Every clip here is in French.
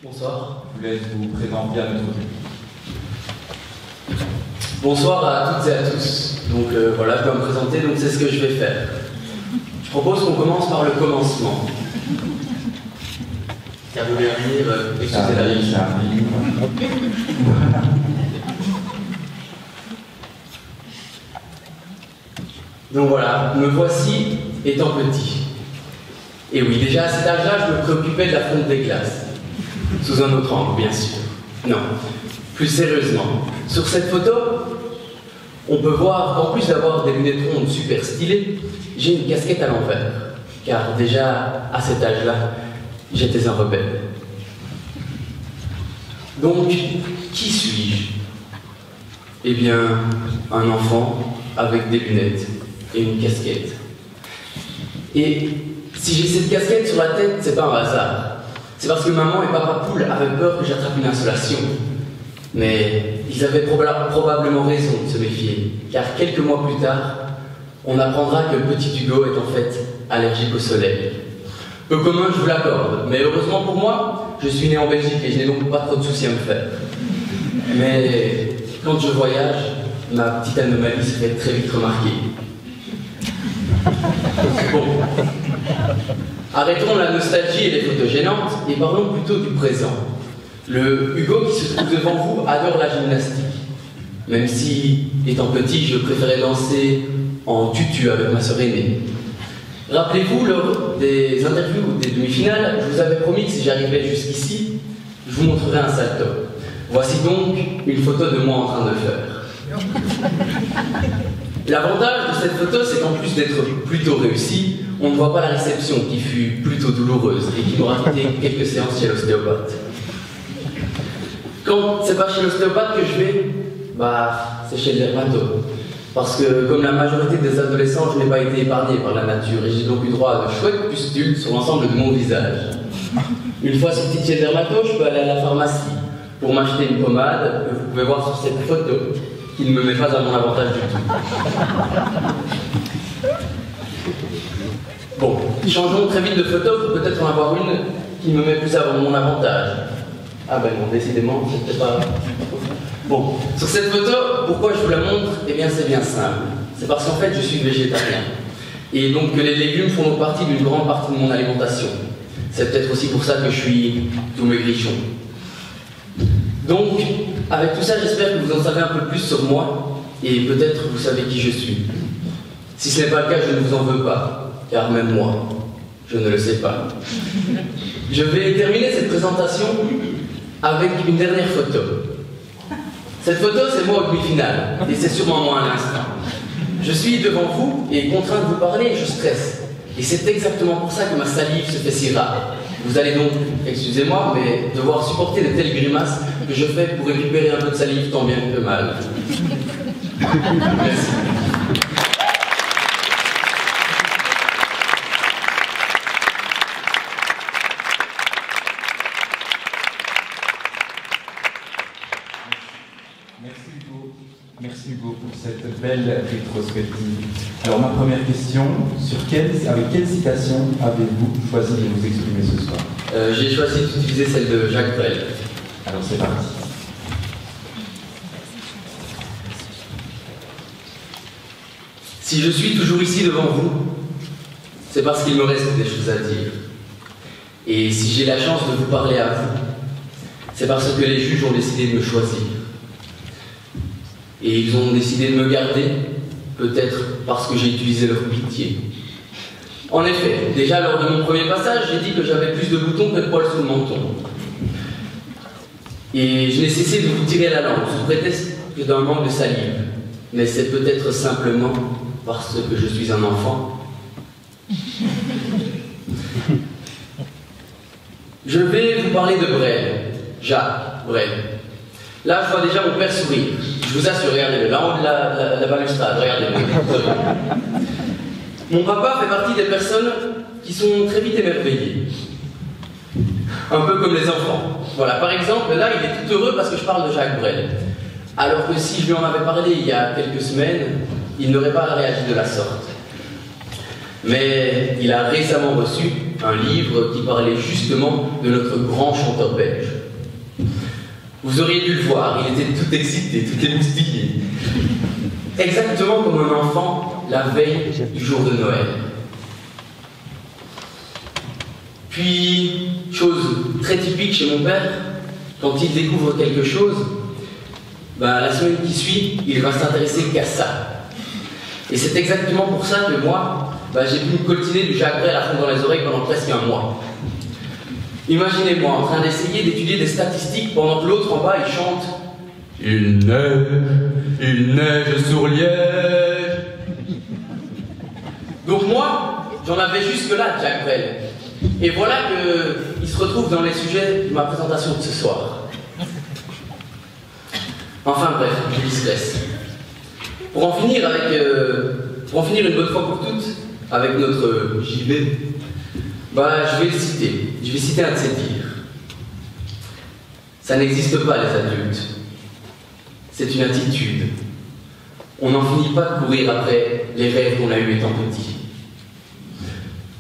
Bonsoir. Je vous laisse vous présenter à notre public. Bonsoir à toutes et à tous. Donc voilà, je dois me présenter, donc c'est ce que je vais faire. Je propose qu'on commence par le commencement. Car vous voulez dire, excusez la vie. Donc voilà, me voici étant petit. Et oui, déjà à cet âge-là, je me préoccupais de la fonte des glaces. Sous un autre angle, bien sûr. Non, plus sérieusement. Sur cette photo, on peut voir qu'en plus d'avoir des lunettes rondes super stylées, j'ai une casquette à l'envers. Car déjà, à cet âge-là, j'étais un rebelle. Donc, qui suis-je? Eh bien, un enfant avec des lunettes et une casquette. Et si j'ai cette casquette sur la tête, c'est pas un hasard. C'est parce que maman et papa poule avaient peur que j'attrape une insolation. Mais ils avaient probablement raison de se méfier, car quelques mois plus tard, on apprendra que le petit Hugo est en fait allergique au soleil. Peu commun, je vous l'accorde, mais heureusement pour moi, je suis né en Belgique et je n'ai donc pas trop de soucis à me faire. Mais quand je voyage, ma petite anomalie se fait très vite remarquer. Bon. Arrêtons la nostalgie et les photos gênantes et parlons plutôt du présent. Le Hugo qui se trouve devant vous adore la gymnastique. Même si, étant petit, je préférais danser en tutu avec ma sœur aînée. Rappelez-vous, lors des interviews ou des demi-finales, je vous avais promis que si j'arrivais jusqu'ici, je vous montrerais un salto. Voici donc une photo de moi en train de le faire. L'avantage de cette photo, c'est qu'en plus d'être plutôt réussie, on ne voit pas la réception qui fut plutôt douloureuse et qui m'aura coûté quelques séances chez l'ostéopathe. Quand c'est pas chez l'ostéopathe que je vais, c'est chez le dermatologue. Parce que, comme la majorité des adolescents, je n'ai pas été épargné par la nature et j'ai donc eu droit à de chouettes pustules sur l'ensemble de mon visage. Une fois sorti de chez le dermatologue, je peux aller à la pharmacie pour m'acheter une pommade que vous pouvez voir sur cette photo, qui ne me met pas à mon avantage du tout. Bon, changeons très vite de photo pour peut-être en avoir une qui me met plus à mon avantage. Ah ben non, décidément, c'était pas... Bon, sur cette photo, pourquoi je vous la montre? Eh bien, c'est bien simple. C'est parce qu'en fait, je suis végétarien. Et donc que les légumes font donc partie d'une grande partie de mon alimentation. C'est peut-être aussi pour ça que je suis tout maigrichon. Donc, avec tout ça, j'espère que vous en savez un peu plus sur moi, et peut-être vous savez qui je suis. Si ce n'est pas le cas, je ne vous en veux pas, car même moi, je ne le sais pas. Je vais terminer cette présentation avec une dernière photo. Cette photo, c'est moi au demi-finale, et c'est sûrement moi à l'instant. Je suis devant vous, et contraint de vous parler, je stresse. Et c'est exactement pour ça que ma salive se fait si rare. Vous allez donc, excusez-moi, mais devoir supporter de telles grimaces que je fais pour récupérer un peu de salive tant bien que mal. Merci. Merci Hugo pour cette belle rétrospective. Alors ma première question, avec quelle citation avez-vous choisi de vous exprimer ce soir? J'ai choisi d'utiliser celle de Jacques Brel. Alors c'est parti. Si je suis toujours ici devant vous, c'est parce qu'il me reste des choses à dire. Et si j'ai la chance de vous parler à vous, c'est parce que les juges ont décidé de me choisir. Et ils ont décidé de me garder, peut-être parce que j'ai utilisé leur pitié. En effet, déjà lors de mon premier passage, j'ai dit que j'avais plus de boutons que de poils sous le menton. Et je n'ai cessé de vous tirer la langue sous prétexte d'un manque de salive. Mais c'est peut-être simplement parce que je suis un enfant. Je vais vous parler de Brel, Jacques Brel. Là, je vois déjà mon père sourire. Je vous assure, regardez-le, là en haut de la balustrade, regardez-le. Mon papa fait partie des personnes qui sont très vite émerveillées. Un peu comme les enfants. Voilà, par exemple, là, il est tout heureux parce que je parle de Jacques Brel. Alors que si je lui en avais parlé il y a quelques semaines, il n'aurait pas réagi de la sorte. Mais il a récemment reçu un livre qui parlait justement de notre grand chanteur belge. Vous auriez dû le voir, il était tout excité, tout émoustillé. Exactement comme un enfant la veille du jour de Noël. Puis, chose très typique chez mon père, quand il découvre quelque chose, la semaine qui suit, il va s'intéresser qu'à ça. Et c'est exactement pour ça que moi, j'ai pu me coltiner du Jacques Brel à fond dans les oreilles pendant presque un mois. Imaginez-moi en train d'essayer d'étudier des statistiques pendant que l'autre en bas, il chante « Il neige sur Liège ». Donc moi, j'en avais jusque-là de Jacques Brel. Et voilà qu'il se retrouve dans les sujets de ma présentation de ce soir. Enfin bref, je digresse. Pour en finir une bonne fois pour toutes, avec notre JB, je vais le citer. Je vais citer un de ses dires. Ça n'existe pas, les adultes. C'est une attitude. On n'en finit pas de courir après les rêves qu'on a eus étant petit.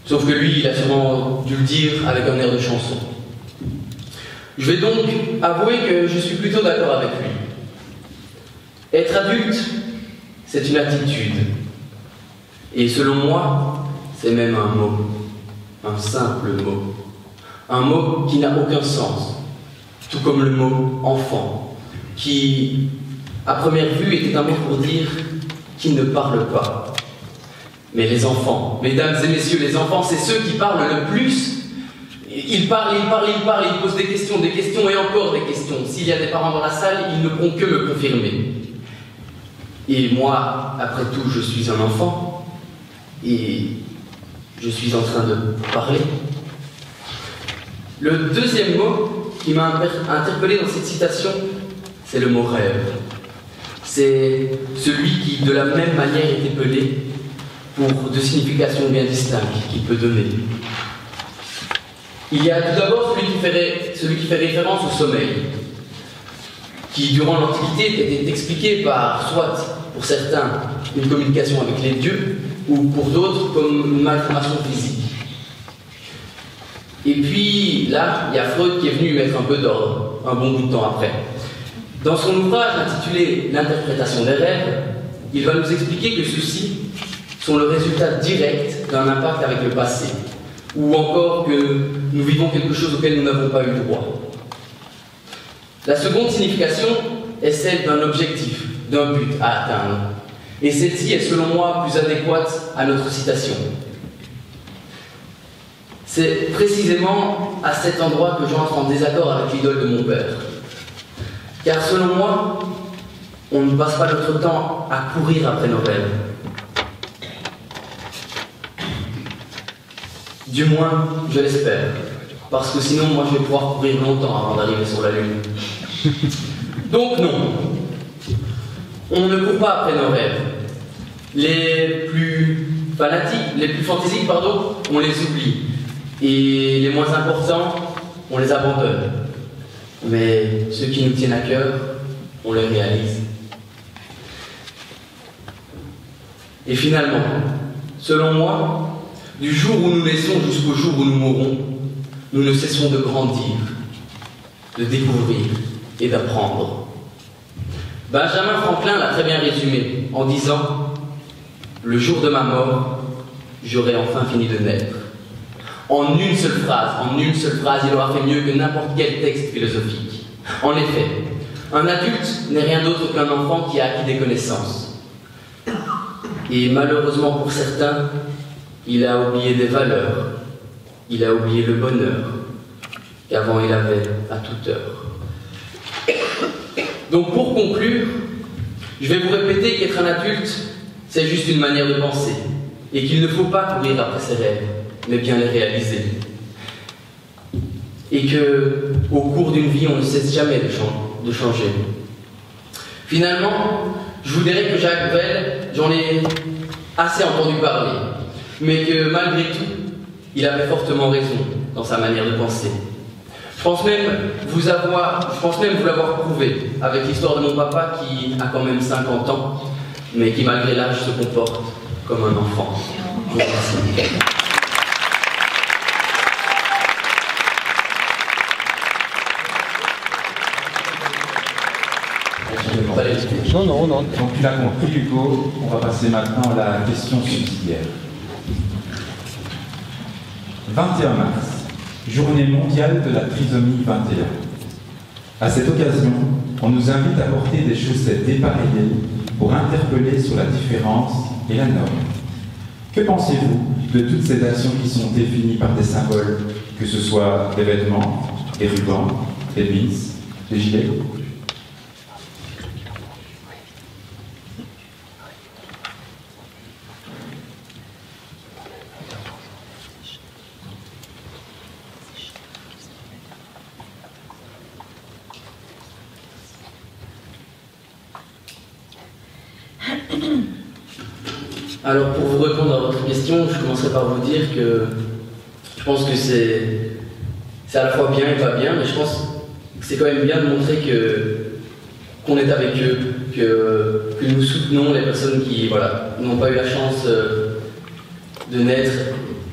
Sauf que lui, il a sûrement dû le dire avec un air de chanson. Je vais donc avouer que je suis plutôt d'accord avec lui. Être adulte, c'est une attitude. Et selon moi, c'est même un mot. Un simple mot. Un mot qui n'a aucun sens. Tout comme le mot « enfant », qui, à première vue, était un mot pour dire « qui ne parle pas ». Mais les enfants, mesdames et messieurs, les enfants, c'est ceux qui parlent le plus. Ils parlent, ils posent des questions et encore des questions. S'il y a des parents dans la salle, ils ne pourront que me confirmer. Et moi, après tout, je suis un enfant, et je suis en train de parler. Le deuxième mot qui m'a interpellé dans cette citation, c'est le mot rêve. C'est celui qui, de la même manière, est épelé pour deux significations bien distinctes qu'il peut donner. Il y a tout d'abord celui qui fait référence au sommeil, qui, durant l'Antiquité, était expliqué par, soit, pour certains, une communication avec les dieux, ou pour d'autres, comme une malformation physique. Et puis, là, il y a Freud qui est venu mettre un peu d'ordre, un bon bout de temps après. Dans son ouvrage intitulé « L'interprétation des rêves », il va nous expliquer que ceux-ci sont le résultat direct d'un impact avec le passé, ou encore que nous vivons quelque chose auquel nous n'avons pas eu le droit. La seconde signification est celle d'un objectif, d'un but à atteindre. Et celle-ci est selon moi plus adéquate à notre citation. C'est précisément à cet endroit que j'entre en désaccord avec l'idole de mon père. Car selon moi, on ne passe pas notre temps à courir après nos rêves. Du moins, je l'espère. Parce que sinon, moi, je vais pouvoir courir longtemps avant d'arriver sur la Lune. Donc non, on ne court pas après nos rêves. Les plus fantaisiques, on les oublie. Et les moins importants, on les abandonne. Mais ceux qui nous tiennent à cœur, on les réalise. Et finalement, selon moi, du jour où nous naissons jusqu'au jour où nous mourrons, nous ne cessons de grandir, de découvrir et d'apprendre. Benjamin Franklin l'a très bien résumé en disant « Le jour de ma mort, j'aurai enfin fini de naître ». En une seule phrase, il aura fait mieux que n'importe quel texte philosophique. En effet, un adulte n'est rien d'autre qu'un enfant qui a acquis des connaissances. Et malheureusement pour certains, Il a oublié des valeurs. Il a oublié le bonheur qu'avant il avait à toute heure. Donc pour conclure, je vais vous répéter qu'être un adulte, c'est juste une manière de penser, et qu'il ne faut pas courir après ses rêves, mais bien les réaliser. Et que, au cours d'une vie, on ne cesse jamais de changer. Finalement, je vous dirais que Jacques Brel, j'en ai assez entendu parler, mais que malgré tout, il avait fortement raison dans sa manière de penser. Je pense même vous l'avoir prouvé avec l'histoire de mon papa qui a quand même 50 ans, mais qui malgré l'âge se comporte comme un enfant. Je vous remercie. Non. Donc tu l'as compris, Hugo, on va passer maintenant à la question subsidiaire. 21 mars, journée mondiale de la trisomie 21. À cette occasion, on nous invite à porter des chaussettes dépareillées pour interpeller sur la différence et la norme. Que pensez-vous de toutes ces actions qui sont définies par des symboles, que ce soit des vêtements, des rubans, des pins, des gilets ? Alors pour vous répondre à votre question, je commencerai par vous dire que je pense que c'est à la fois bien et pas bien, mais je pense que c'est quand même bien de montrer qu'on est avec eux, que nous soutenons les personnes qui n'ont pas eu la chance de naître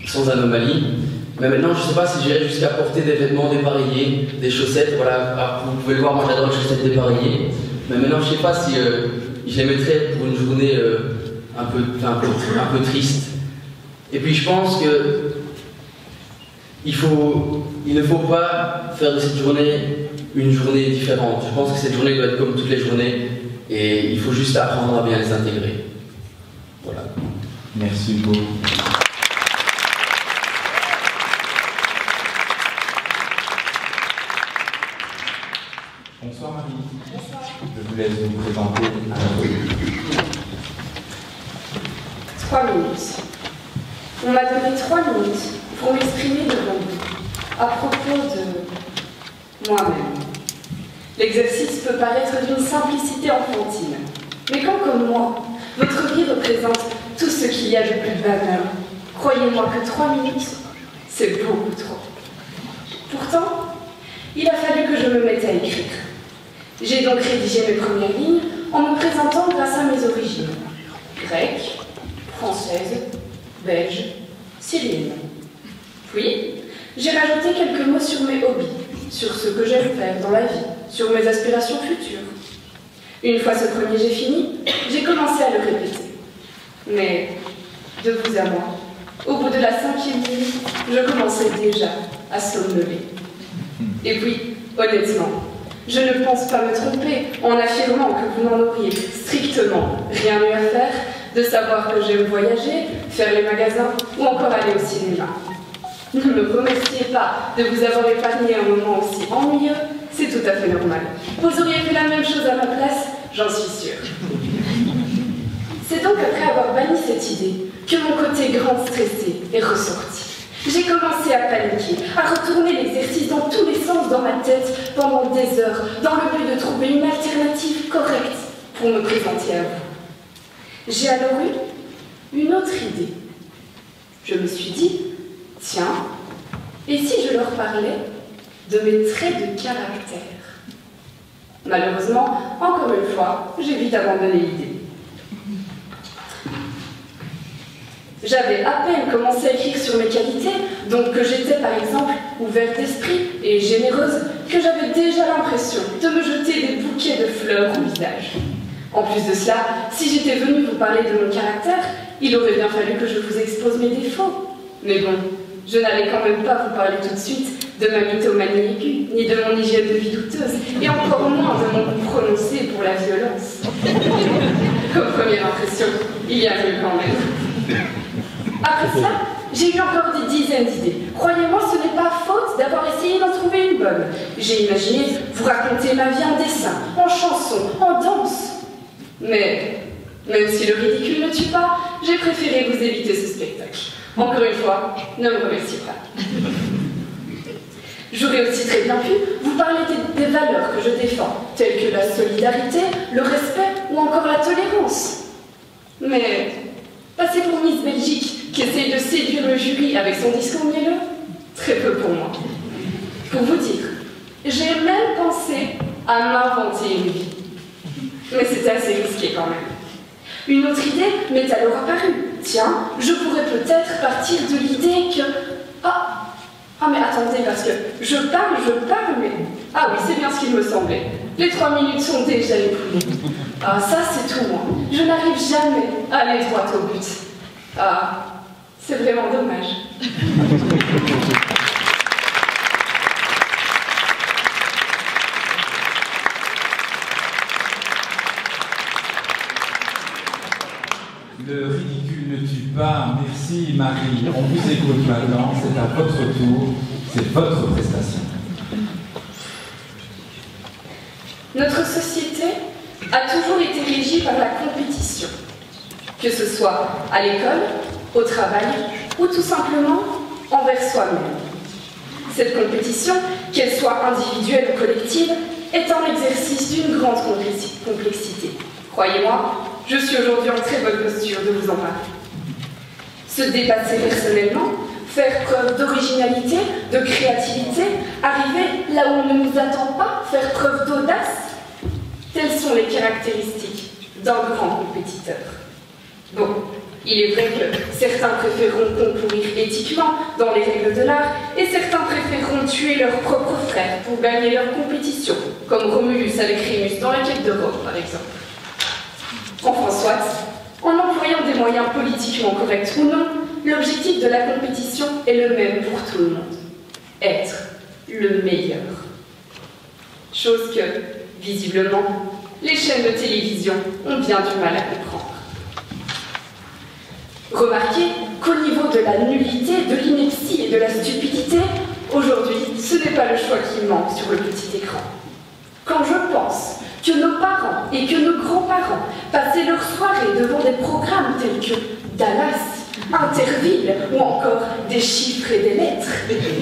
sans anomalie. Mais maintenant, je ne sais pas si j'irai jusqu'à porter des vêtements dépareillés, des chaussettes. Alors, vous pouvez le voir, moi j'adore les chaussettes dépareillées. Mais maintenant, je ne sais pas si je les mettrais pour une journée un peu triste. Et puis je pense que il ne faut pas faire de cette journée une journée différente. Je pense que cette journée doit être comme toutes les journées et il faut juste apprendre à bien les intégrer. Voilà. Merci Hugo. Bonsoir Marie. Bonsoir. Je vous laisse vous présenter à la revue. 3 minutes. On m'a donné 3 minutes pour m'exprimer devant vous à propos de moi-même. L'exercice peut paraître d'une simplicité enfantine, mais quand, comme moi, votre vie représente tout ce qu'il y a de plus banal, croyez-moi que 3 minutes, c'est beaucoup trop. Pourtant, il a fallu que je me mette à écrire. J'ai donc rédigé mes premières lignes en me présentant grâce à mes origines. Grecque, française, belge, syrienne. Puis, j'ai rajouté quelques mots sur mes hobbies, sur ce que j'aime faire dans la vie, sur mes aspirations futures. Une fois ce premier jet fini, j'ai commencé à le répéter. Mais, de vous à moi, au bout de la 5e ligne, je commençais déjà à somnoler. Et puis, honnêtement, je ne pense pas me tromper en affirmant que vous n'en auriez strictement rien mieux à faire de savoir que j'aime voyager, faire les magasins ou encore aller au cinéma. Ne me remerciez pas de vous avoir épargné un moment aussi ennuyeux, c'est tout à fait normal. Vous auriez fait la même chose à ma place, j'en suis sûre. C'est donc après avoir banni cette idée que mon côté grand stressé est ressorti. J'ai commencé à paniquer, à retourner l'exercice dans tous les sens dans ma tête pendant des heures, dans le but de trouver une alternative correcte pour me présenter à vous. J'ai alors eu une autre idée. Je me suis dit, tiens, et si je leur parlais de mes traits de caractère? Malheureusement, encore une fois, j'ai vite abandonné l'idée. J'avais à peine commencé à écrire sur mes qualités, donc que j'étais par exemple ouverte d'esprit et généreuse, que j'avais déjà l'impression de me jeter des bouquets de fleurs au visage. En plus de cela, si j'étais venue vous parler de mon caractère, il aurait bien fallu que je vous expose mes défauts. Mais bon, je n'allais quand même pas vous parler tout de suite de ma mythomanie aiguë, ni de mon hygiène de vie douteuse, et encore moins de mon goût prononcé pour la violence. Comme première impression, il y a mieux quand même. Après cela, j'ai eu encore des dizaines d'idées. Croyez-moi, ce n'est pas faute d'avoir essayé d'en trouver une bonne. J'ai imaginé vous raconter ma vie en dessin, en chanson, en danse. Mais, même si le ridicule ne tue pas, j'ai préféré vous éviter ce spectacle. Encore une fois, ne me remerciez pas. J'aurais aussi très bien pu vous parler des valeurs que je défends, telles que la solidarité, le respect ou encore la tolérance. Mais passer pour Miss Belgique qui essaye de séduire le jury avec son discours mielleux, très peu pour moi. Pour vous dire, j'ai même pensé à m'inventer une vie. Mais c'était assez risqué quand même. Une autre idée m'est alors apparue. Tiens, je pourrais peut-être partir de l'idée que... Ah mais attendez, parce que je parle, mais... Ah oui, c'est bien ce qu'il me semblait. Les 3 minutes sont déjà écoulées. Ah, ça c'est tout moi. Je n'arrive jamais à aller droit au but. Ah, c'est vraiment dommage. Le ridicule ne tue pas. Merci Marie. On vous écoute maintenant. C'est à votre tour. C'est votre prestation. Notre société a toujours été régie par la compétition. Que ce soit à l'école, au travail ou tout simplement envers soi-même. Cette compétition, qu'elle soit individuelle ou collective, est un exercice d'une grande complexité. Croyez-moi, je suis aujourd'hui en très bonne posture de vous en parler. Se dépasser personnellement, faire preuve d'originalité, de créativité, arriver là où on ne nous attend pas, faire preuve d'audace, telles sont les caractéristiques d'un grand compétiteur. Bon, il est vrai que certains préféreront concourir éthiquement dans les règles de l'art et certains préféreront tuer leurs propres frères pour gagner leur compétition, comme Romulus avec Rémus dans la quête de Rome, par exemple. Enfin soit, en employant des moyens politiquement corrects ou non, l'objectif de la compétition est le même pour tout le monde. Être le meilleur. Chose que, visiblement, les chaînes de télévision ont bien du mal à comprendre. Remarquez qu'au niveau de la nullité, de l'ineptie et de la stupidité, aujourd'hui, ce n'est pas le choix qui manque sur le petit écran. Quand je pense que nos parents et que nos grands-parents passaient leur soirée devant des programmes tels que Dallas, Interville ou encore des chiffres et des lettres,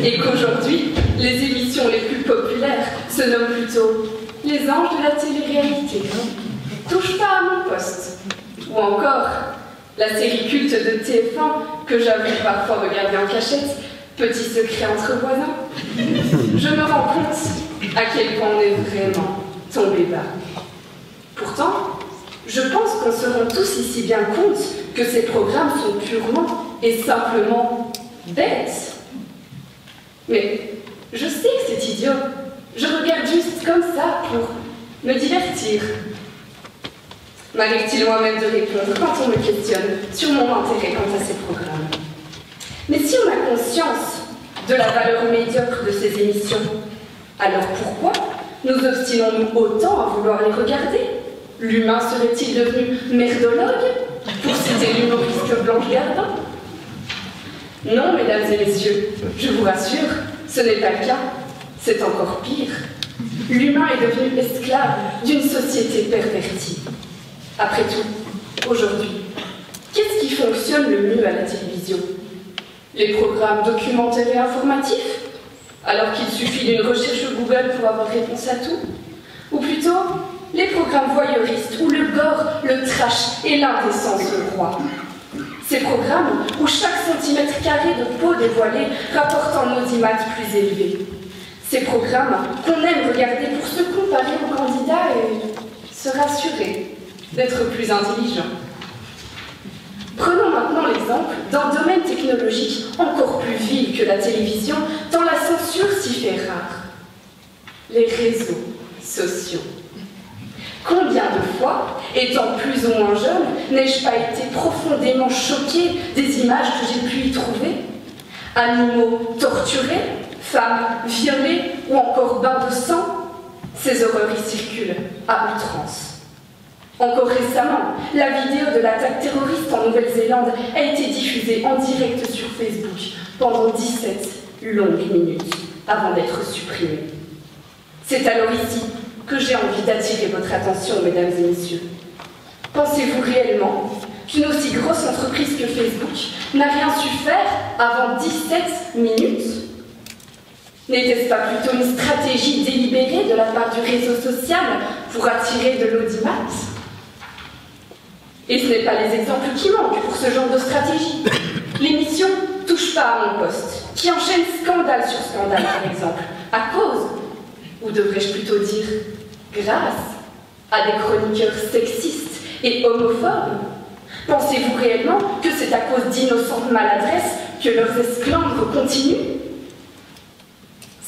et qu'aujourd'hui, les émissions les plus populaires se nomment plutôt les anges de la télé-réalité, touche pas à mon poste, ou encore la série culte de TF1 que j'avoue parfois regarder en cachette, Petit secret entre voisins, je me rends compte à quel point on est vraiment tombé bas. Pourtant, je pense qu'on se rend tous ici bien compte que ces programmes sont purement et simplement bêtes. Mais je sais que c'est idiot. Je regarde juste comme ça pour me divertir. M'arrive-t-il moi-même de répondre quand on me questionne sur mon intérêt quant à ces programmes? Mais si on a conscience de la valeur médiocre de ces émissions, alors pourquoi nous obstinons-nous autant à vouloir les regarder? L'humain serait-il devenu merdologue, pour citer l'humoriste Blanche Gardin? Non, mesdames et messieurs, je vous rassure, ce n'est pas le cas, c'est encore pire. L'humain est devenu esclave d'une société pervertie. Après tout, aujourd'hui, qu'est-ce qui fonctionne le mieux à la télévision? Les programmes documentaires et informatifs, alors qu'il suffit d'une recherche Google pour avoir réponse à tout? Ou plutôt, les programmes voyeuristes où le gore, le trash et l'indécence le roi? Ces programmes où chaque centimètre carré de peau dévoilée rapporte un audimat plus élevé. Ces programmes qu'on aime regarder pour se comparer aux candidats et se rassurer d'être plus intelligent. Prenons maintenant l'exemple d'un domaine technologique encore plus vil que la télévision, tant la censure s'y fait rare. Les réseaux sociaux. Combien de fois, étant plus ou moins jeune, n'ai-je pas été profondément choquée des images que j'ai pu y trouver? Animaux torturés, femmes violées ou encore bains de sang, ces horreurs y circulent à outrance. Encore récemment, la vidéo de l'attaque terroriste en Nouvelle-Zélande a été diffusée en direct sur Facebook pendant 17 longues minutes avant d'être supprimée. C'est alors ici que j'ai envie d'attirer votre attention, mesdames et messieurs. Pensez-vous réellement qu'une aussi grosse entreprise que Facebook n'a rien su faire avant 17 minutes? N'était-ce pas plutôt une stratégie délibérée de la part du réseau social pour attirer de l'audimat? Et ce n'est pas les exemples qui manquent pour ce genre de stratégie. L'émission Touche pas à mon poste, qui enchaîne scandale sur scandale, par exemple, à cause, ou devrais-je plutôt dire grâce, à des chroniqueurs sexistes et homophobes. Pensez-vous réellement que c'est à cause d'innocentes maladresses que leurs esclandres continuent?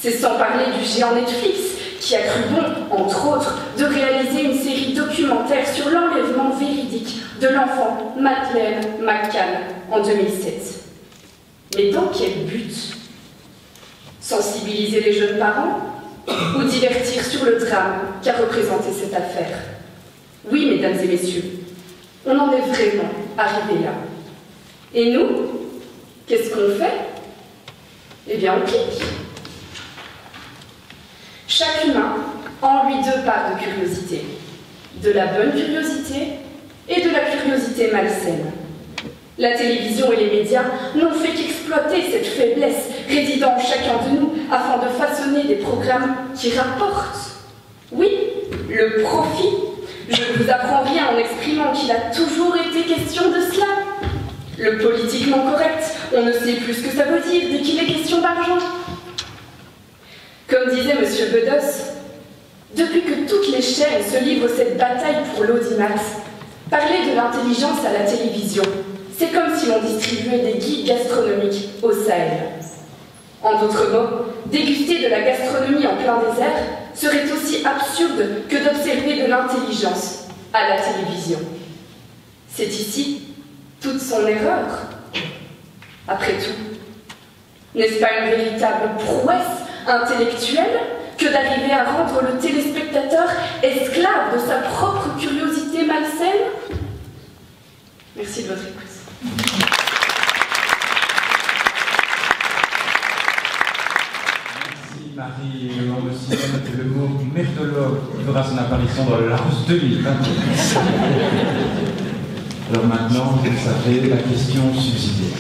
C'est sans parler du géant Netflix, qui a cru bon, entre autres, de réaliser une série documentaire sur l'enlèvement véridique de l'enfant Madeleine McCann en 2007. Mais dans quel but? Sensibiliser les jeunes parents ou divertir sur le drame qu'a représenté cette affaire? Oui, mesdames et messieurs, on en est vraiment arrivé là. Et nous, qu'est-ce qu'on fait? Eh bien, on clique. Chaque humain a en lui deux parts de curiosité. De la bonne curiosité et de la curiosité malsaine. La télévision et les médias n'ont fait qu'exploiter cette faiblesse résidant en chacun de nous afin de façonner des programmes qui rapportent. Oui, le profit. Je ne vous apprends rien en exprimant qu'il a toujours été question de cela. Le politiquement correct, on ne sait plus ce que ça veut dire dès qu'il est question d'argent. Comme disait M. Bedos, depuis que toutes les chaînes se livrent cette bataille pour l'audimat, parler de l'intelligence à la télévision, c'est comme si l'on distribuait des guides gastronomiques au Sahel. En d'autres mots, déguster de la gastronomie en plein désert serait aussi absurde que d'observer de l'intelligence à la télévision. C'est ici toute son erreur. Après tout, n'est-ce pas une véritable prouesse intellectuelle que d'arriver à rendre le téléspectateur esclave de sa propre curiosité malsaine? Merci de votre écoute. Merci Marie. On me signale que le mot merdologue fera son apparition dans le Larousse 2021. Alors maintenant, vous savez, la question subsidiaire.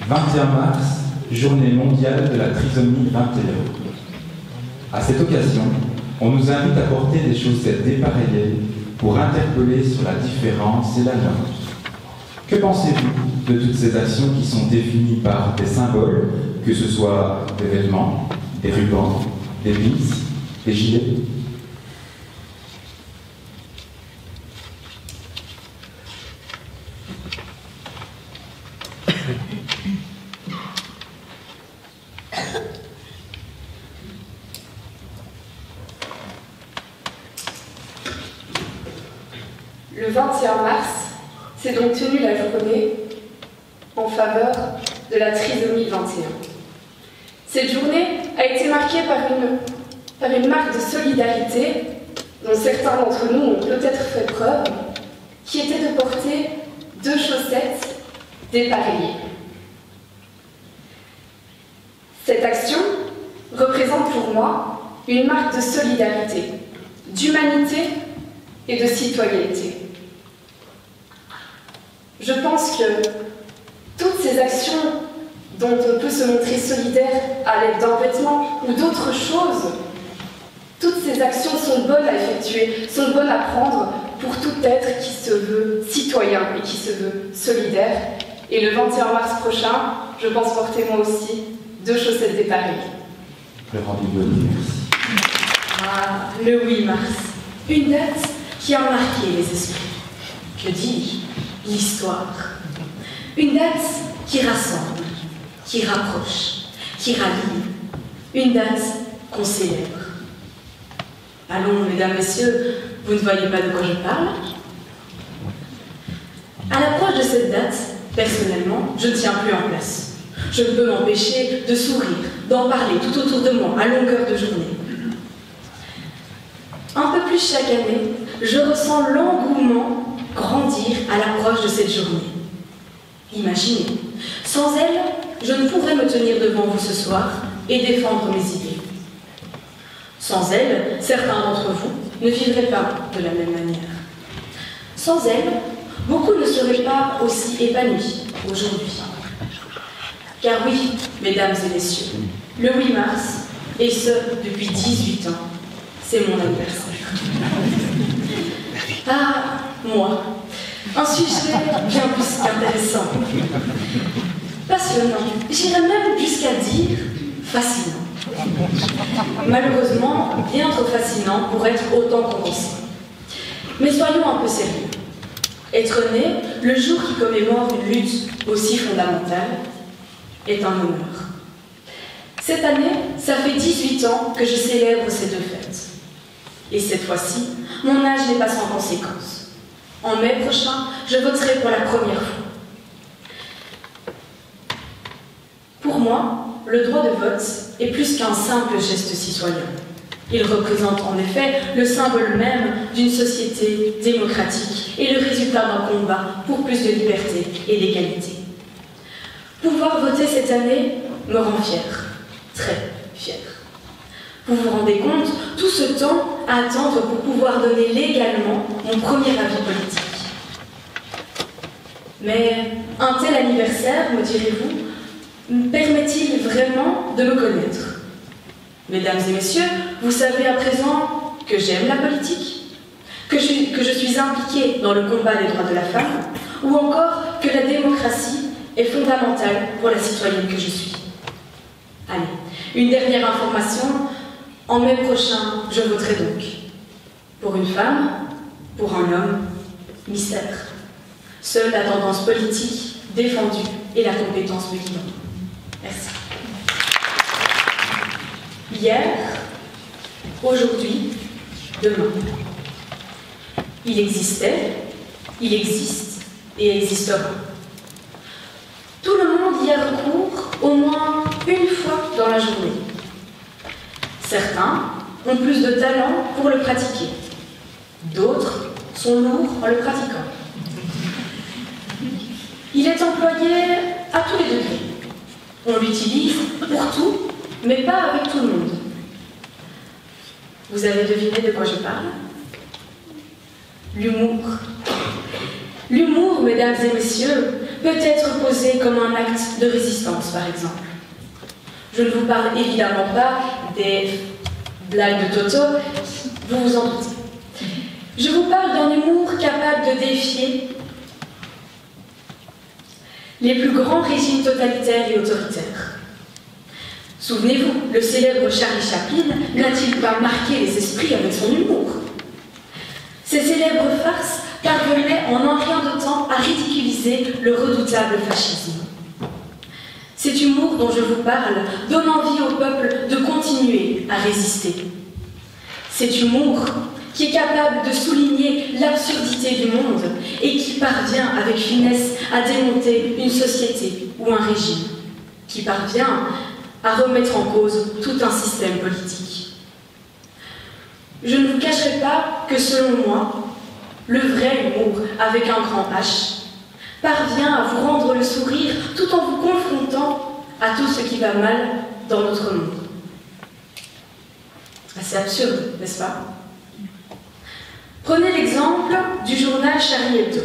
21 mars, journée mondiale de la trisomie 21. À cette occasion, on nous invite à porter des chaussettes dépareillées pour interpeller sur la différence et la norme. Que pensez-vous de toutes ces actions qui sont définies par des symboles, que ce soit des vêtements, des rubans, des pins, des gilets? Le 21 mars, s'est donc tenue la journée en faveur de la trisomie 21. Cette journée a été marquée par une marque de solidarité dont certains d'entre nous ont peut-être fait preuve, qui était de porter 2 chaussettes dépareillées. Cette action représente pour moi une marque de solidarité, d'humanité et de citoyenneté. Je pense que toutes ces actions dont on peut se montrer solidaire à l'aide d'un vêtement ou d'autres choses, toutes ces actions sont bonnes à effectuer, sont bonnes à prendre pour tout être qui se veut citoyen et qui se veut solidaire. Et le 21 mars prochain, je pense porter moi aussi 2 chaussettes dépareillées. Le rendez-vous, merci. Ah, le 8 mars, une date qui a marqué les esprits. Que dis-je? L'histoire. Une date qui rassemble, qui rapproche, qui rallie. Une date qu'on célèbre. Allons, mesdames, messieurs, vous ne voyez pas de quoi je parle? À l'approche de cette date, personnellement, je ne tiens plus en place. Je ne peux m'empêcher de sourire, d'en parler tout autour de moi, à longueur de journée. un peu plus chaque année, je ressens l'engouement grandir à l'approche de cette journée. Imaginez, sans elle, je ne pourrais me tenir devant vous ce soir et défendre mes idées. Sans elle, certains d'entre vous ne vivraient pas de la même manière. Sans elle, beaucoup ne seraient pas aussi épanouis aujourd'hui. Car oui, mesdames et messieurs, le 8 mars, et ce depuis 18 ans, c'est mon anniversaire. Ah, moi, un sujet bien plus qu'intéressant. Passionnant, j'irais même jusqu'à dire fascinant. Malheureusement, bien trop fascinant pour être autant condensé. Mais soyons un peu sérieux. Être né le jour qui commémore une lutte aussi fondamentale est un honneur. Cette année, ça fait 18 ans que je célèbre ces deux fêtes. Et cette fois-ci, mon âge n'est pas sans conséquence. En mai prochain, je voterai pour la première fois. Pour moi, le droit de vote est plus qu'un simple geste citoyen. Il représente en effet le symbole même d'une société démocratique et le résultat d'un combat pour plus de liberté et d'égalité. Pouvoir voter cette année me rend fière, très fière. Vous vous rendez compte, tout ce temps à attendre pour pouvoir donner légalement mon premier avis politique. Mais un tel anniversaire, me direz-vous, permet-il vraiment de me connaître? Mesdames et messieurs, vous savez à présent que j'aime la politique, que je suis impliquée dans le combat des droits de la femme, ou encore que la démocratie est fondamentale pour la citoyenne que je suis. Allez, une dernière information. En mai prochain, je voterai donc. Pour une femme, pour un homme, mystère. Seule la tendance politique défendue et la compétence me guident. Merci. Hier, aujourd'hui, demain. Il existait, il existe et existera. Tout le monde y a recours au moins une fois dans la journée. Certains ont plus de talent pour le pratiquer. D'autres sont lourds en le pratiquant. Il est employé à tous les degrés. On l'utilise pour tout, mais pas avec tout le monde. Vous avez deviné de quoi je parle? L'humour. L'humour, mesdames et messieurs, peut être posé comme un acte de résistance, par exemple. Je ne vous parle évidemment pas des blagues de Toto, vous vous en doutez. Je vous parle d'un humour capable de défier les plus grands régimes totalitaires et autoritaires. Souvenez-vous, le célèbre Charlie Chaplin n'a-t-il pas marqué les esprits avec son humour? Ces célèbres farces parvenaient en un rien de temps à ridiculiser le redoutable fascisme. Cet humour dont je vous parle donne envie au peuple de continuer à résister. Cet humour qui est capable de souligner l'absurdité du monde et qui parvient avec finesse à démonter une société ou un régime, qui parvient à remettre en cause tout un système politique. Je ne vous cacherai pas que selon moi, le vrai humour avec un grand H parvient à vous rendre le sourire tout en vous confrontant à tout ce qui va mal dans notre monde. C'est absurde, n'est-ce pas? Prenez l'exemple du journal Charlie Hebdo.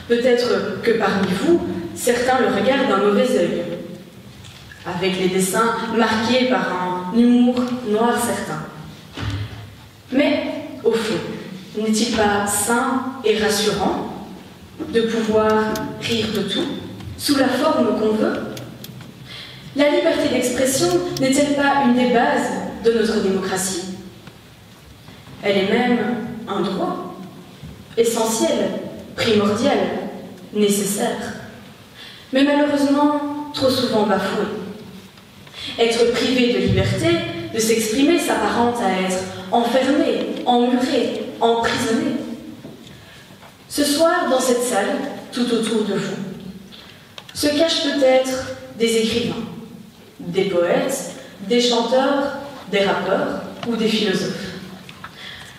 Peut-être que parmi vous, certains le regardent d'un mauvais œil, avec les dessins marqués par un humour noir certain. Mais, au fond, n'est-il pas sain et rassurant de pouvoir rire de tout, sous la forme qu'on veut? La liberté d'expression n'est-elle pas une des bases de notre démocratie? Elle est même un droit, essentiel, primordial, nécessaire, mais malheureusement trop souvent bafoué. Être privé de liberté, de s'exprimer, s'apparente à être enfermé, emmuré, emprisonné. Ce soir, dans cette salle, tout autour de vous, se cachent peut-être des écrivains, des poètes, des chanteurs, des rappeurs ou des philosophes.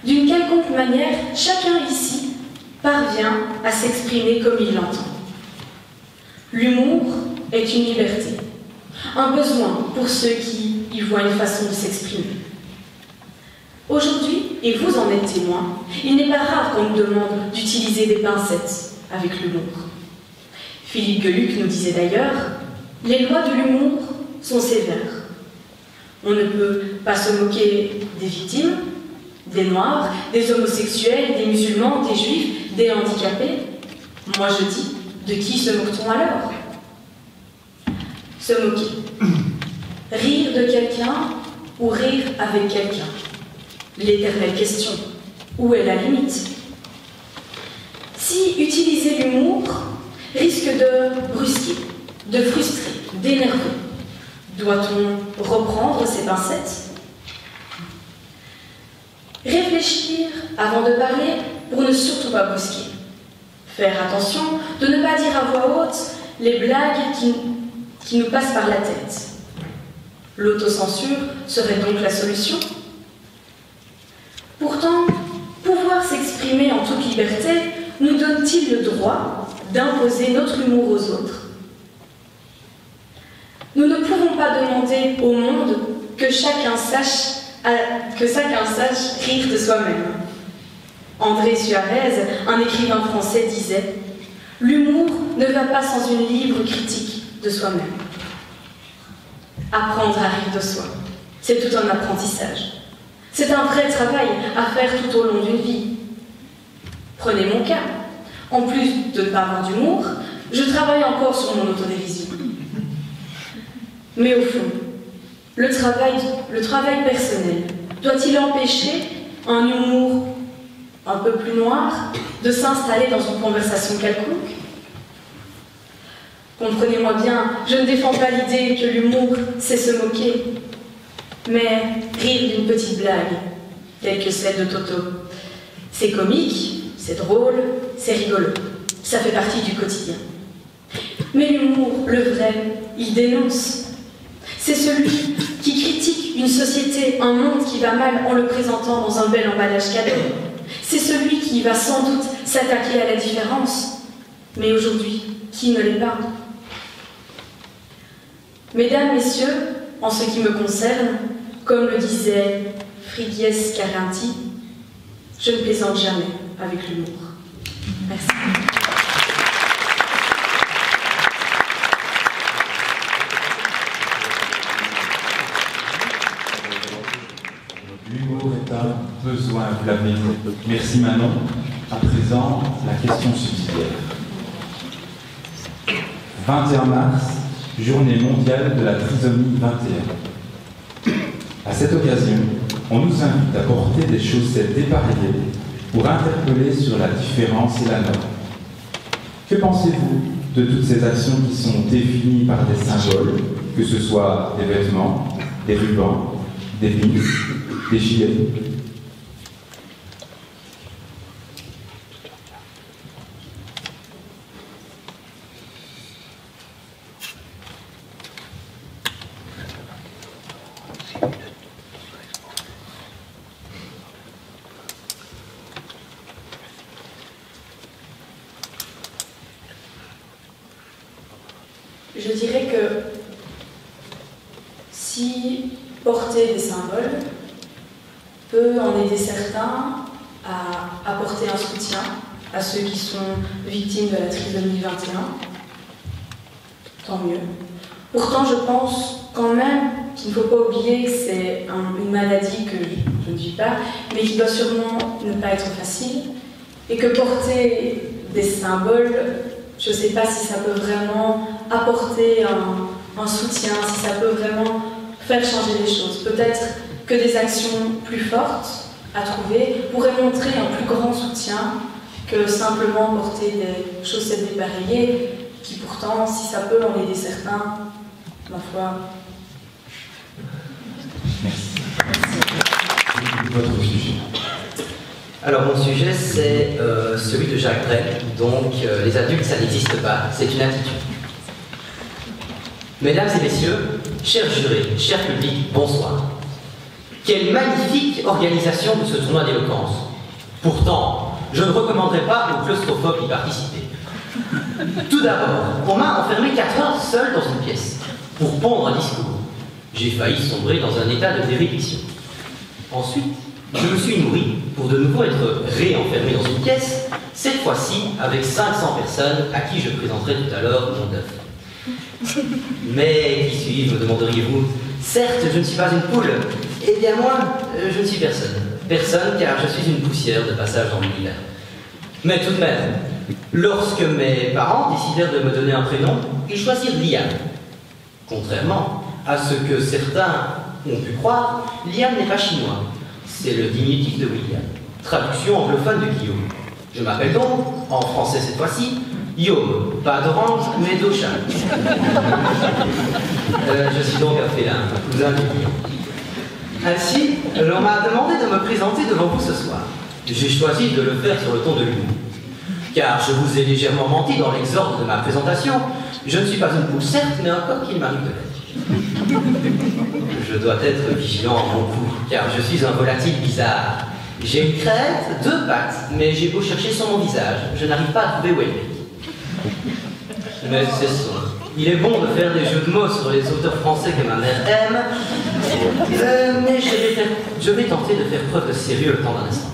D'une quelconque manière, chacun ici parvient à s'exprimer comme il l'entend. L'humour est une liberté, un besoin pour ceux qui y voient une façon de s'exprimer. Aujourd'hui, et vous en êtes témoin, il n'est pas rare qu'on nous demande d'utiliser des pincettes avec l'humour. Philippe Geluck nous disait d'ailleurs « Les lois de l'humour sont sévères. On ne peut pas se moquer des victimes, des noirs, des homosexuels, des musulmans, des juifs, des handicapés. Moi je dis, de qui se moque-t-on alors ? Se moquer. Rire de quelqu'un ou rire avec quelqu'un. L'éternelle question, où est la limite ? Si utiliser l'humour risque de brusquer, de frustrer, d'énerver, doit-on reprendre ses pincettes ? Réfléchir avant de parler pour ne surtout pas brusquer. Faire attention de ne pas dire à voix haute les blagues qui nous passent par la tête. L'autocensure serait donc la solution ? Pourtant, pouvoir s'exprimer en toute liberté nous donne-t-il le droit d'imposer notre humour aux autres ? Nous ne pouvons pas demander au monde que chacun sache rire de soi-même. André Suarez, un écrivain français, disait « L'humour ne va pas sans une libre critique de soi-même. » Apprendre à rire de soi, c'est tout un apprentissage. C'est un vrai travail à faire tout au long d'une vie. Prenez mon cas. En plus de ne pas avoir d'humour, je travaille encore sur mon autodérision. Mais au fond, le travail personnel doit-il empêcher un humour un peu plus noir de s'installer dans une conversation quelconque ? Comprenez-moi bien, je ne défends pas l'idée que l'humour, c'est se moquer. Mais rire d'une petite blague, telle que celle de Toto, c'est comique, c'est drôle, c'est rigolo. Ça fait partie du quotidien. Mais l'humour, le vrai, il dénonce. C'est celui qui critique une société, un monde qui va mal en le présentant dans un bel emballage cadeau. C'est celui qui va sans doute s'attaquer à la différence. Mais aujourd'hui, qui ne l'est pas ? Mesdames, Messieurs, en ce qui me concerne, comme le disait Frigyes Karinthy, je ne plaisante jamais avec l'humour. Merci. L'humour est un besoin, vous l'avez dit. Merci Manon. À présent, la question subsidiaire. 21 mars, journée mondiale de la trisomie 21. À cette occasion, on nous invite à porter des chaussettes dépareillées pour interpeller sur la différence et la norme. Que pensez-vous de toutes ces actions qui sont définies par des symboles, que ce soit des vêtements, des rubans, des pins, des gilets ? Je dirais que si porter des symboles peut en aider certains à apporter un soutien à ceux qui sont victimes de la trisomie 21, tant mieux. Pourtant, je pense quand même qu'il ne faut pas oublier que c'est une maladie que je ne vis pas, mais qui doit sûrement ne pas être facile, et que porter des symboles, je ne sais pas si ça peut vraiment apporter un soutien, si ça peut vraiment faire changer les choses. Peut-être que des actions plus fortes à trouver pourraient montrer un plus grand soutien que simplement porter des chaussettes dépareillées, qui pourtant, si ça peut en aider certains, ma foi. Merci. Votre sujet. Alors mon sujet c'est celui de Jacques Brel, donc les adultes ça n'existe pas, c'est une attitude. Mesdames et messieurs, chers jurés, cher public, bonsoir. Quelle magnifique organisation de ce tournoi d'éloquence. Pourtant, je ne recommanderais pas aux claustrophobes d'y participer. Tout d'abord, on m'a enfermé 4 heures seul dans une pièce pour pondre un discours. J'ai failli sombrer dans un état de déréliction. Ensuite, je me suis nourri pour de nouveau être réenfermé dans une pièce, cette fois-ci avec 500 personnes à qui je présenterai tout à l'heure mon œuvre. Mais qui suis-je, me demanderiez-vous? Certes, je ne suis pas une poule. Eh bien moi, je ne suis personne. Personne, car je suis une poussière de passage dans l'univers. Mais tout de même, lorsque mes parents décidèrent de me donner un prénom, ils choisirent Liam. Contrairement à ce que certains ont pu croire, Liam n'est pas chinois. C'est le diminutif de William. Traduction anglophone de Guillaume. Je m'appelle donc, en français cette fois-ci, Guillaume. Pas d'orange, mais d'Auchan. Je suis donc un félin, un cousin de Guillaume. Ainsi, l'on m'a demandé de me présenter devant vous ce soir. J'ai choisi de le faire sur le ton de l'humour. Car je vous ai légèrement menti dans l'exorde de ma présentation. Je ne suis pas une poule, certes, mais un coq qui m'arrive de l'être. Je dois être vigilant en mon coup, car je suis un volatile bizarre. J'ai une crête, 2 pattes, mais j'ai beau chercher sur mon visage, je n'arrive pas à trouver où elle est. Mais cessons. Il est bon de faire des jeux de mots sur les auteurs français que ma mère aime, mais je vais tenter de faire preuve de sérieux le temps d'un instant.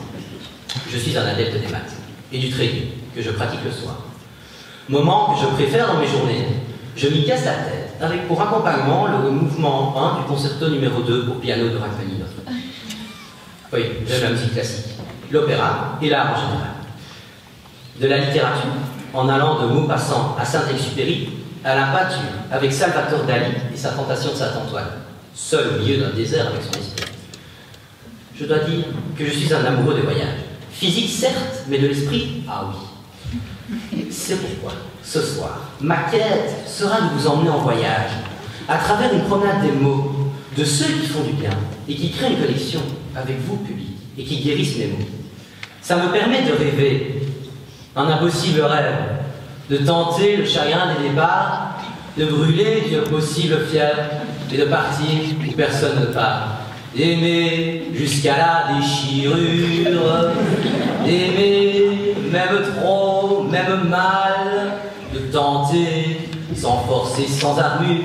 Je suis un adepte des maths et du trading, que je pratique le soir. Moment que je préfère dans mes journées. Je m'y casse la tête, avec pour accompagnement le mouvement 1 du concerto numéro 2 pour piano de Rachmaninoff. Oui, j'aime la musique classique, l'opéra et l'art en général. De la littérature, en allant de Maupassant à Saint-Exupéry, à la peinture, avec Salvatore Dali et sa Tentation de Saint-Antoine, seul au milieu d'un désert avec son esprit. Je dois dire que je suis un amoureux des voyages. Physique, certes, mais de l'esprit, ah oui. C'est pourquoi, ce soir, ma quête sera de vous emmener en voyage, à travers une promenade des mots, de ceux qui font du bien, et qui créent une connexion avec vous, public, et qui guérissent mes mots. Ça me permet de rêver, un impossible rêve, de tenter le chagrin des départs, de brûler d'une possible fièvre, et de partir où personne ne part. D'aimer jusqu'à la déchirure, d'aimer même trop, même mal, de tenter sans forcer, sans armure,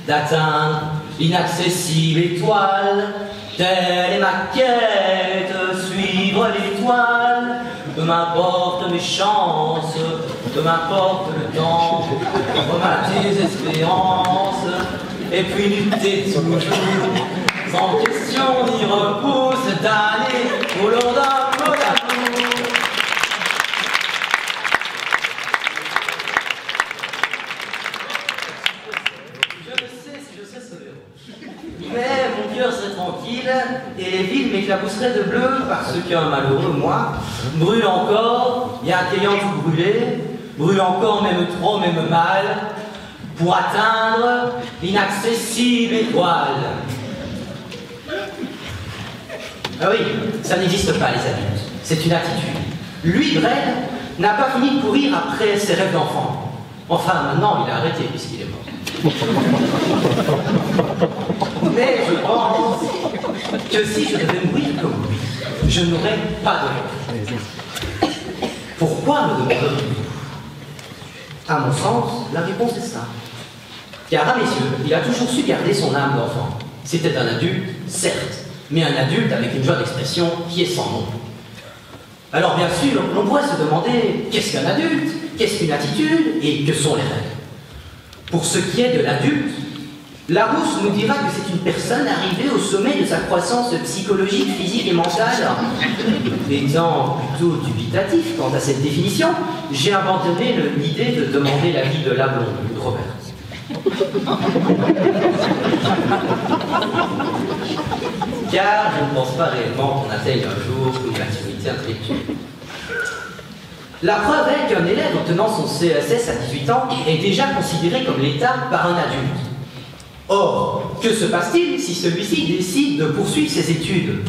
d'atteindre l'inaccessible étoile. Telle est ma quête, suivre l'étoile. Peu m'importe mes chances, peu m'importe le temps, ma désespérance, et puis lutter toujours, sans question ni repos, cette année, au long d'un mot d'amour. Je sais ce verrou. Mais mon cœur serait tranquille, et les villes m'éclabousseraient de bleu, parce qu'un malheureux, moi, brûle encore, bien qu'ayant tout brûlé, brûle encore même trop, même mal, pour atteindre l'inaccessible étoile. Ah oui, ça n'existe pas, les adultes. C'est une attitude. Lui, Brel, n'a pas fini de courir après ses rêves d'enfant. Enfin, maintenant, il a arrêté puisqu'il est mort. Mais je pense que si je devais mourir comme lui, je n'aurais pas de rêve. Pourquoi me demanderiez-vous? À mon sens, la réponse est simple. Car à mes yeux, il a toujours su garder son âme d'enfant. C'était un adulte, certes, mais un adulte avec une joie d'expression qui est sans nom. Alors bien sûr, l'on pourrait se demander qu'est-ce qu'un adulte, qu'est-ce qu'une attitude et que sont les rêves. Pour ce qui est de l'adulte, Larousse nous dira que c'est une personne arrivée au sommet de sa croissance psychologique, physique et mentale. Étant plutôt dubitatif quant à cette définition, j'ai abandonné l'idée de demander l'avis de la blonde ou de Robert. Car je ne pense pas réellement qu'on atteigne un jour une maturité intellectuelle. La preuve est qu'un élève obtenant son CESS à 18 ans est déjà considéré comme l'état par un adulte. Or, que se passe-t-il si celui-ci décide de poursuivre ses études?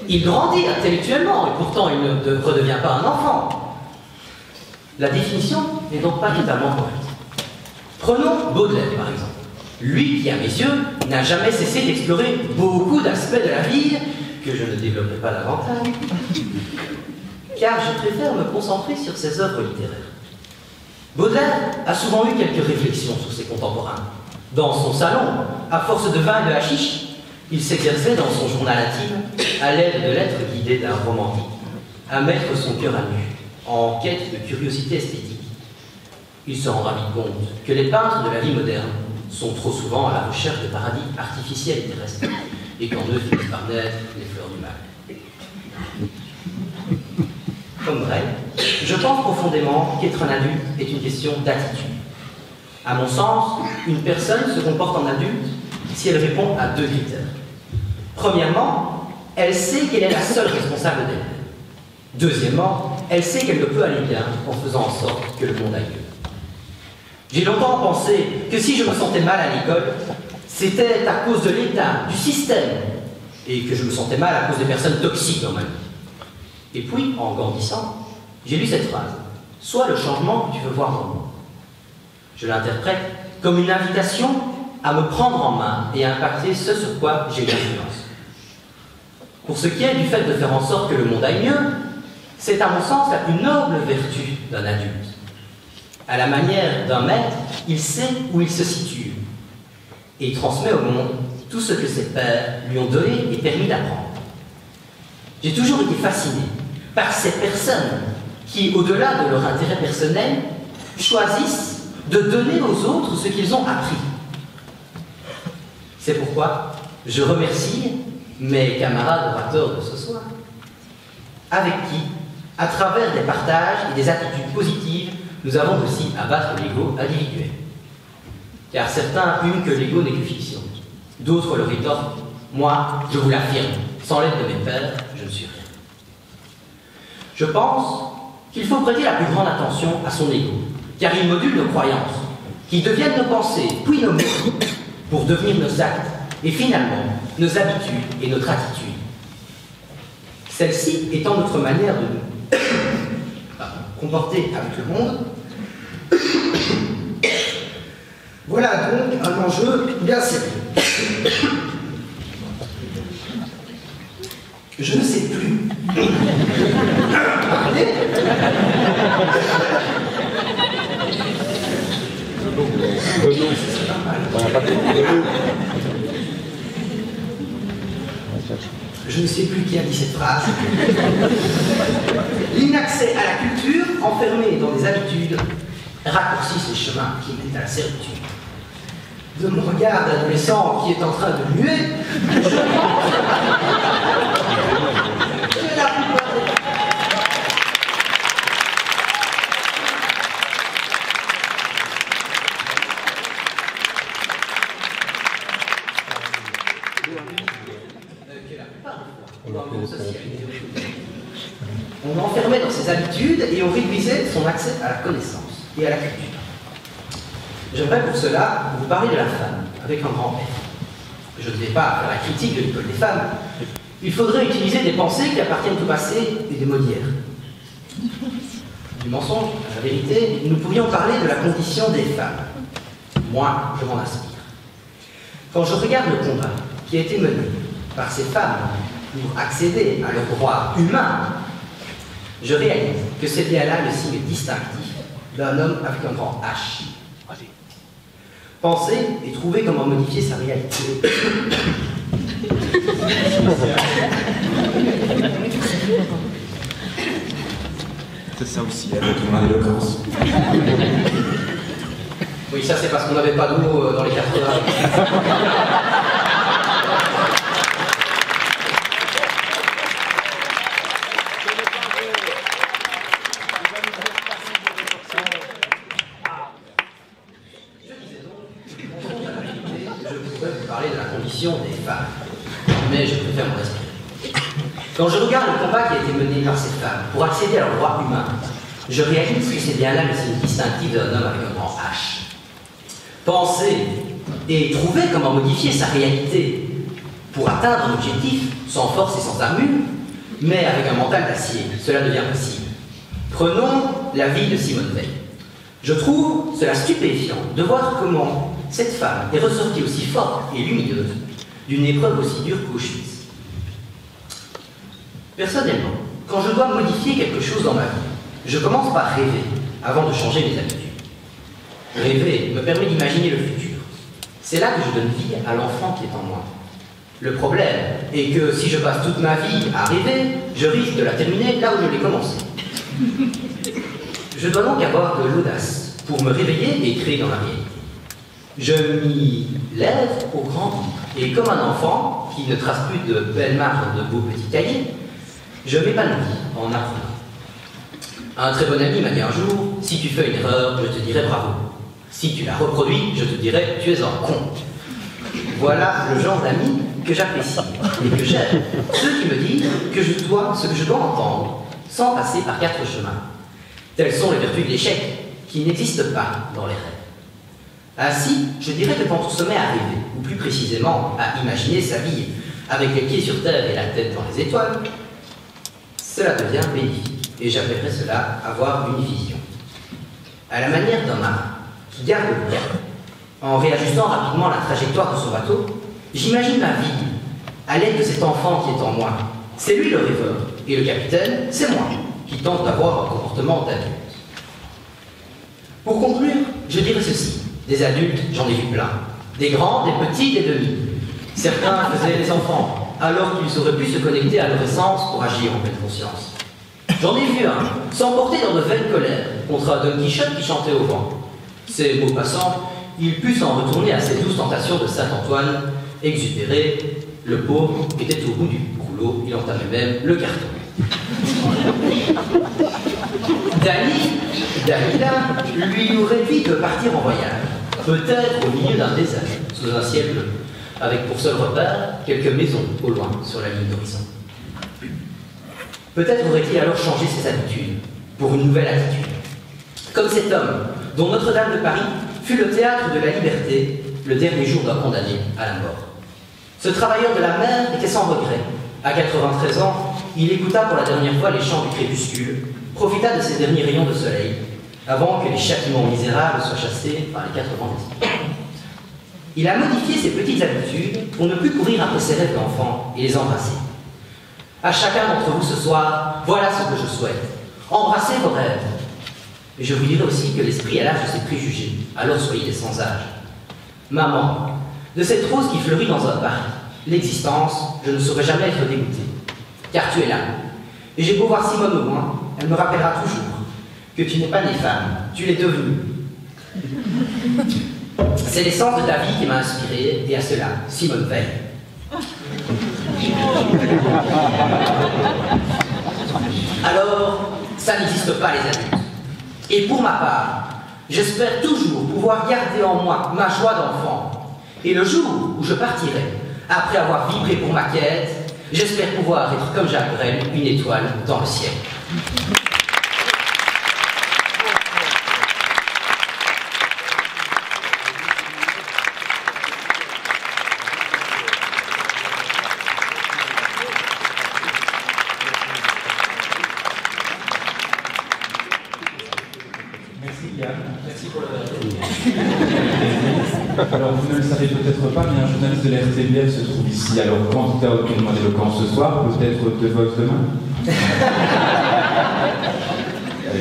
Il grandit intellectuellement et pourtant il ne redevient pas un enfant. La définition n'est donc pas totalement correcte. Prenons Baudelaire par exemple. Lui qui, à mes yeux, n'a jamais cessé d'explorer beaucoup d'aspects de la vie que je ne développerai pas davantage, car je préfère me concentrer sur ses œuvres littéraires. Baudelaire a souvent eu quelques réflexions sur ses contemporains. Dans son salon, à force de vin et de hashish, il s'exerçait dans son journal intime, à l'aide de lettres guidées d'un romantique, à mettre son cœur à nu, en quête de curiosité esthétique. Il se rendra vite compte que les peintres de la vie moderne sont trop souvent à la recherche de paradis artificiels et terrestres, et qu'en eux finissent par naître les fleurs du mal. Comme vrai, je pense profondément qu'être un adulte est une question d'attitude. À mon sens, une personne se comporte en adulte si elle répond à deux critères. Premièrement, elle sait qu'elle est la seule responsable d'elle. Deuxièmement, elle sait qu'elle ne peut aller bien en faisant en sorte que le monde aille mieux. J'ai longtemps pensé que si je me sentais mal à l'école, c'était à cause de l'État, du système, et que je me sentais mal à cause des personnes toxiques dans ma vie. Et puis, en grandissant, j'ai lu cette phrase. « Sois le changement que tu veux voir dans moi ». Je l'interprète comme une invitation à me prendre en main et à impacter ce sur quoi j'ai l'influence. Pour ce qui est du fait de faire en sorte que le monde aille mieux, c'est à mon sens la plus noble vertu d'un adulte. À la manière d'un maître, il sait où il se situe et il transmet au monde tout ce que ses pères lui ont donné et permis d'apprendre. J'ai toujours été fasciné par ces personnes qui, au-delà de leur intérêt personnel, choisissent de donner aux autres ce qu'ils ont appris. C'est pourquoi je remercie mes camarades orateurs de ce soir, avec qui, à travers des partages et des attitudes positives, nous avons réussi à battre l'ego individuel. Car certains hument que l'ego n'est que fiction. D'autres le rétorquent. Moi, je vous l'affirme, sans l'aide de mes pères, je ne suis rien. Je pense qu'il faut prêter la plus grande attention à son ego, car il module nos croyances, qui deviennent nos pensées, puis nos mots, pour devenir nos actes, et finalement, nos habitudes et notre attitude. Celle-ci étant notre manière de nous comporter avec le monde. Voilà donc un enjeu bien sérieux. Je ne sais plus. Parlez. Je ne sais plus qui a dit cette phrase. L'inaccès à la culture, enfermé dans des habitudes, raccourcit les chemins qui mènent à la servitude. De mon regard d'adolescent qui est en train de muer, je pense que la plupart des... On l'enfermait dans ses habitudes et on réduisait son accès à la connaissance et à la culture. J'aimerais pour cela vous parler de la femme, avec un grand F. Je ne vais pas faire la critique de l'école des femmes. Il faudrait utiliser des pensées qui appartiennent au passé et des mots d'hier. Du mensonge à la vérité, nous pourrions parler de la condition des femmes. Moi, je m'en inspire. Quand je regarde le combat qui a été mené par ces femmes pour accéder à leurs droits humains, je réalise que c'est bien là le signe distinctif d'un homme avec un grand H. Penser et trouver comment modifier sa réalité. C'est ça aussi, avec ton éloquence. Oui, ça c'est parce qu'on n'avait pas d'eau dans les 80. Des femmes, mais je préfère m'en respirer. Quand je regarde le combat qui a été mené par ces femmes pour accéder à leurs droits humains, je réalise que c'est bien là le signe distinctif d'un homme avec un grand H. Penser et trouver comment modifier sa réalité pour atteindre un objectif sans force et sans armure, mais avec un mental d'acier, cela devient possible. Prenons la vie de Simone Veil. Je trouve cela stupéfiant de voir comment cette femme est ressortie aussi forte et lumineuse d'une épreuve aussi dure qu'Auschwitz. Personnellement, quand je dois modifier quelque chose dans ma vie, je commence par rêver avant de changer mes habitudes. Rêver me permet d'imaginer le futur. C'est là que je donne vie à l'enfant qui est en moi. Le problème est que si je passe toute ma vie à rêver, je risque de la terminer là où je l'ai commencé. Je dois donc avoir de l'audace pour me réveiller et créer dans la réalité. Je m'y lève au grand jour. Et comme un enfant qui ne trace plus de belles marques dans de beaux petits cahiers, je m'épanouis en apprenant. Un très bon ami m'a dit un jour, si tu fais une erreur, je te dirai bravo. Si tu la reproduis, je te dirai tu es un con. Voilà le genre d'amis que j'apprécie et que j'aime. Ceux qui me disent ce que je dois entendre sans passer par 4 chemins. Telles sont les vertus de l'échec qui n'existent pas dans les rêves. Ainsi, je dirais que quand on se met à rêver, ou plus précisément à imaginer sa vie avec les pieds sur terre et la tête dans les étoiles, cela devient bénéfique, et j'appellerais cela avoir une vision. À la manière d'un marin qui garde le cap, en réajustant rapidement la trajectoire de son bateau, j'imagine ma vie à l'aide de cet enfant qui est en moi. C'est lui le rêveur, et le capitaine, c'est moi, qui tente d'avoir un comportement d'adulte. Pour conclure, je dirais ceci. Des adultes, j'en ai vu plein. Des grands, des petits, des demi. Certains faisaient les enfants, alors qu'ils auraient pu se connecter à leur essence pour agir en pleine conscience. J'en ai vu un, s'emporter dans de vaines colères, contre un Don Quichotte qui chantait au vent. Ces mots passants, il put s'en retourner à ces douces tentations de Saint-Antoine, exupéré, le pauvre était au bout du rouleau, il entamait même le carton. Dalila lui aurait dit de partir en voyage, peut-être au milieu d'un désert, sous un ciel bleu, avec pour seul repère quelques maisons au loin sur la ligne d'horizon. Peut-être aurait-il alors changé ses habitudes pour une nouvelle attitude. Comme cet homme dont Notre-Dame de Paris fut le théâtre de la liberté le dernier jour d'un condamné à la mort. Ce travailleur de la mer était sans regret. À 93 ans, il écouta pour la dernière fois les chants du crépuscule, profita de ses derniers rayons de soleil, avant que les châtiments misérables soient chassés par les 4 vents d'esprit. Il a modifié ses petites habitudes pour ne plus courir après ses rêves d'enfant et les embrasser. À chacun d'entre vous ce soir, voilà ce que je souhaite. Embrassez vos rêves. Et je vous dirai aussi que l'esprit a l'âge de ses préjugés, alors soyez des sans-âge. Maman, de cette rose qui fleurit dans un parc, l'existence, je ne saurais jamais être dégoûté, car tu es là. Et j'ai beau voir Simone au loin, elle me rappellera toujours que tu n'es pas née femme, tu l'es devenue. C'est l'essence de ta vie qui m'a inspiré, et à cela, Simone Veil. Alors, ça n'existe pas les adultes. Et pour ma part, j'espère toujours pouvoir garder en moi ma joie d'enfant. Et le jour où je partirai, après avoir vibré pour ma quête, j'espère pouvoir être comme Jacques Brel, une étoile dans le ciel. Merci pour la Alors, vous ne le savez peut-être pas, mais un journaliste de la RTBF se trouve ici. Alors, candidat au tournoi d'éloquence ce soir, peut-être de vote demain.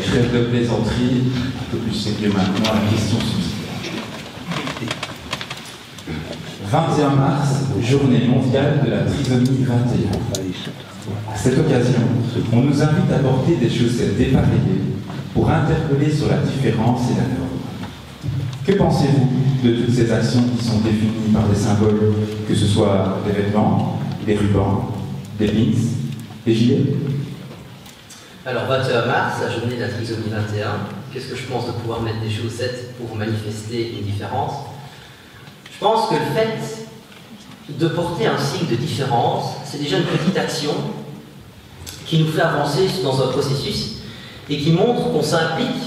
Trêve de plaisanterie, un peu plus sérieux maintenant, la question subsidiaire. 21 mars, journée mondiale de la trisomie 21. À cette occasion, on nous invite à porter des chaussettes dépareillées pour interpeller sur la différence et la norme. Que pensez-vous de toutes ces actions qui sont définies par des symboles, que ce soit des vêtements, des rubans, des pins, des gilets? Alors, 21 mars, la journée de la trisomie 21, qu'est-ce que je pense de pouvoir mettre des chaussettes pour manifester une différence? Je pense que le fait de porter un signe de différence, c'est déjà une petite action qui nous fait avancer dans un processus et qui montre qu'on s'implique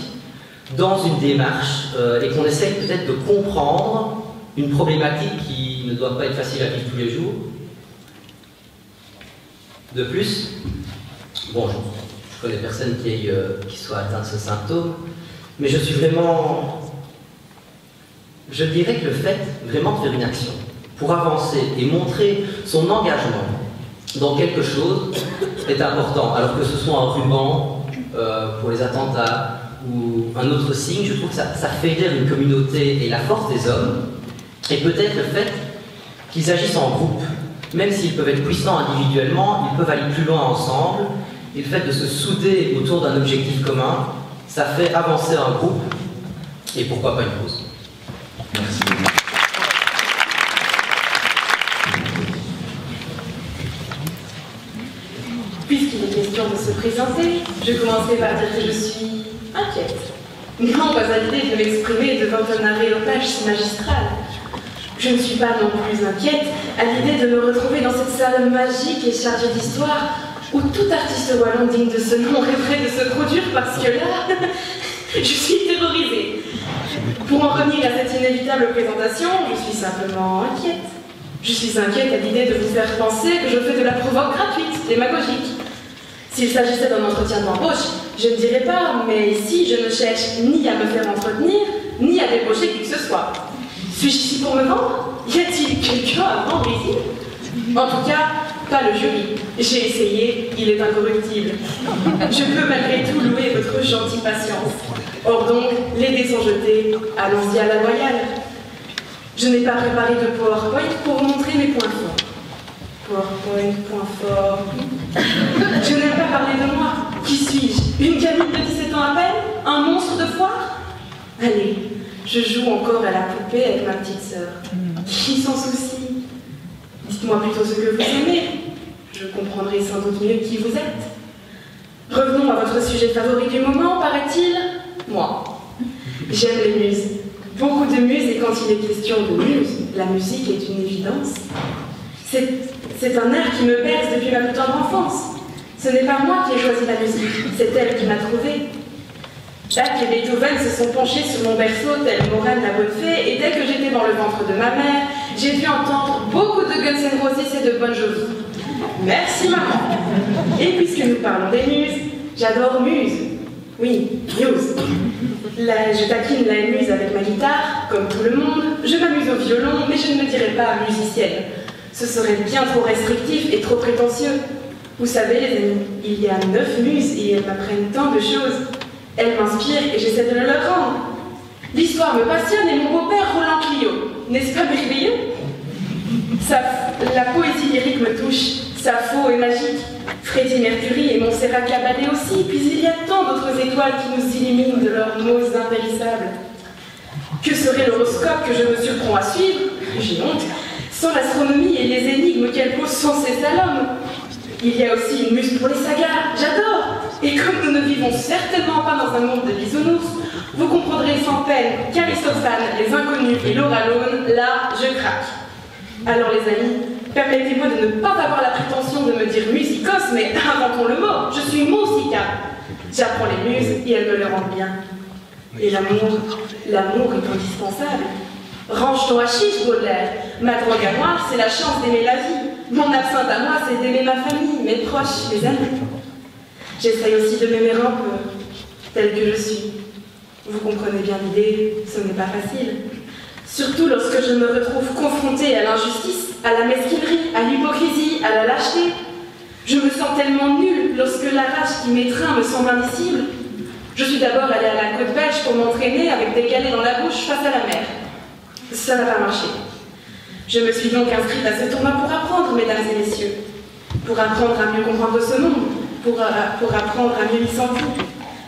dans une démarche et qu'on essaie peut-être de comprendre une problématique qui ne doit pas être facile à vivre tous les jours. De plus, bon, je connais personne qui soit atteint de ce symptôme, mais je suis vraiment Je dirais que le fait vraiment de faire une action pour avancer et montrer son engagement dans quelque chose est important. Alors que ce soit un ruban pour les attentats ou un autre signe, je trouve que ça fédère une communauté et la force des hommes. Et peut-être le fait qu'ils agissent en groupe, même s'ils peuvent être puissants individuellement, ils peuvent aller plus loin ensemble. Et le fait de se souder autour d'un objectif commun, ça fait avancer un groupe et pourquoi pas une cause. Merci. Puisqu'il est question de se présenter, je commencerai par dire que je suis inquiète. Non, pas à l'idée de m'exprimer devant un aréopage si magistral. Je ne suis pas non plus inquiète à l'idée de me retrouver dans cette salle magique et chargée d'histoire où tout artiste wallon digne de ce nom rêverait de se produire parce que là, je suis terrorisée. Pour en revenir à cette inévitable présentation, je suis simplement inquiète. Je suis inquiète à l'idée de vous faire penser que je fais de la provoque gratuite, démagogique. S'il s'agissait d'un entretien d'embauche, je ne dirais pas, mais ici, je ne cherche ni à me faire entretenir, ni à débaucher qui que ce soit. Suis-je ici pour me vendre? Y a-t-il quelqu'un à vendre ici? En tout cas, pas le jury. J'ai essayé, il est incorruptible. Je peux malgré tout louer votre gentille patience. Or donc, les dés sont jetés, allons-y à la loyale. Je n'ai pas préparé de PowerPoint pour vous montrer mes points forts. PowerPoint, points forts. Je n'aime pas parler de moi. Qui suis-je? Une gamine de 17 ans à peine? Un monstre de foire? Allez, je joue encore à la poupée avec ma petite sœur. Qui s'en soucie? Dites-moi plutôt ce que vous aimez. Je comprendrai sans doute mieux qui vous êtes. Revenons à votre sujet favori du moment, paraît-il. Moi. J'aime les muses. Beaucoup de muses, et quand il est question de muses, la musique est une évidence. C'est un air qui me berce depuis ma plus tendre enfance. Ce n'est pas moi qui ai choisi la musique, c'est elle qui m'a trouvée. Bach et Beethoven se sont penchés sur mon berceau, tel Morane la bonne fée, et dès que j'étais dans le ventre de ma mère, j'ai dû entendre beaucoup de Guns N' Roses et de Bon Jovi. Merci maman. Et puisque nous parlons des muses, j'adore Muse. Oui, Muse. Je taquine la muse avec ma guitare, comme tout le monde. Je m'amuse au violon, mais je ne me dirais pas musicienne. Ce serait bien trop restrictif et trop prétentieux. Vous savez les amis, il y a 9 muses et elles m'apprennent tant de choses. Elles m'inspirent et j'essaie de le leur rendre. L'histoire me passionne et mon beau-père Roland Clio. N'est-ce pas merveilleux? La poésie lyrique me touche. Sappho est magique. Freddie Mercury et Montserrat Caballé aussi. Puis il y a tant d'autres étoiles qui nous illuminent de leurs mots impérissables. Que serait l'horoscope que je me surprends à suivre? J'ai honte. Sans l'astronomie et les énigmes qu'elle pose sans cesse à l'homme. Il y a aussi une muse pour les sagas, j'adore. Et comme nous ne vivons certainement pas dans un monde de bisounours, vous comprendrez sans peine qu'Aristophane, les Inconnus et Laura Lone, là, je craque. Alors les amis, permettez-moi de ne pas avoir la prétention de me dire musicos, mais inventons le mot, je suis musica. J'apprends les muses et elles me le rendent bien. Et l'amour est indispensable. Range ton hachis, Baudelaire. Ma drogue à moi, c'est la chance d'aimer la vie. Mon absinthe à moi, c'est d'aimer ma famille, mes proches, mes amis. J'essaye aussi de m'aimer un peu, tel que je suis. Vous comprenez bien l'idée, ce n'est pas facile. Surtout lorsque je me retrouve confrontée à l'injustice, à la mesquinerie, à l'hypocrisie, à la lâcheté. Je me sens tellement nulle lorsque la rage qui m'étreint me semble indicible. Je suis d'abord allée à la côte belge pour m'entraîner avec des galets dans la bouche face à la mer. Ça n'a pas marché. Je me suis donc inscrite à ce tournoi pour apprendre, mesdames et messieurs. Pour apprendre à mieux comprendre ce monde, pour apprendre à mieux y sentir,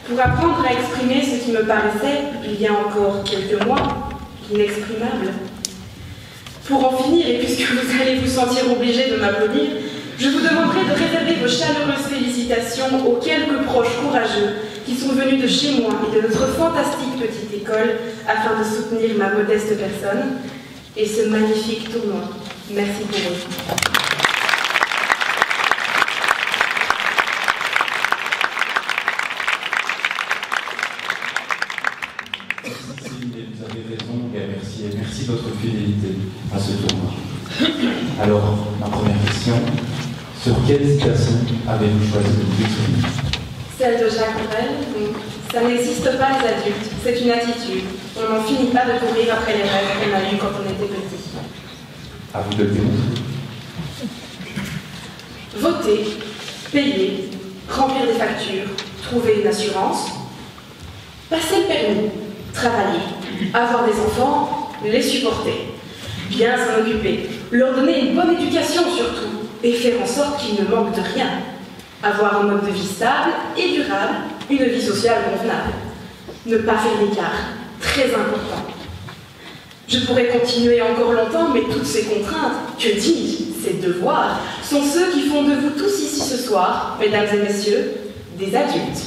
pour apprendre à exprimer ce qui me paraissait, il y a encore quelques mois, inexprimable. Pour en finir, et puisque vous allez vous sentir obligés de m'applaudir, je vous demanderai de réserver vos chaleureuses félicitations aux quelques proches courageux qui sont venus de chez moi et de notre fantastique petite école afin de soutenir ma modeste personne et ce magnifique tournoi. Merci pour eux. Vous avez raison, merci, et merci de votre fidélité à ce tournoi. Alors, ma première question, sur quelle citation avez-vous choisi de vous exprimer? Celle de Jacques Brel, bon, ça n'existe pas les adultes, c'est une attitude. On n'en finit pas de courir après les rêves qu'on a eus quand on était petit. À vous de le démontrer. Voter, payer, remplir des factures, trouver une assurance, passer le permis, travailler, avoir des enfants, les supporter, bien s'en occuper, leur donner une bonne éducation surtout, et faire en sorte qu'ils ne manquent de rien. Avoir un mode de vie stable et durable, une vie sociale convenable. Ne pas faire d'écart, très important. Je pourrais continuer encore longtemps, mais toutes ces contraintes, que dis-je, ces devoirs, sont ceux qui font de vous tous ici ce soir, mesdames et messieurs, des adultes.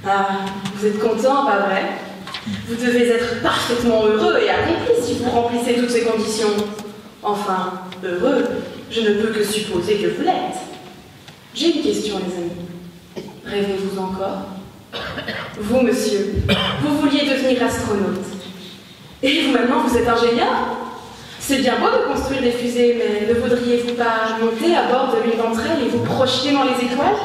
Ah, vous êtes contents, pas vrai? Vous devez être parfaitement heureux et accomplis si vous remplissez toutes ces conditions. Enfin, heureux, je ne peux que supposer que vous l'êtes. J'ai une question, les amis. Rêvez-vous encore? Vous, monsieur, vous vouliez devenir astronaute. Et vous, maintenant, vous êtes ingénieur? C'est bien beau de construire des fusées, mais ne voudriez-vous pas monter à bord de l'une d'entre elles et vous projeter dans les étoiles?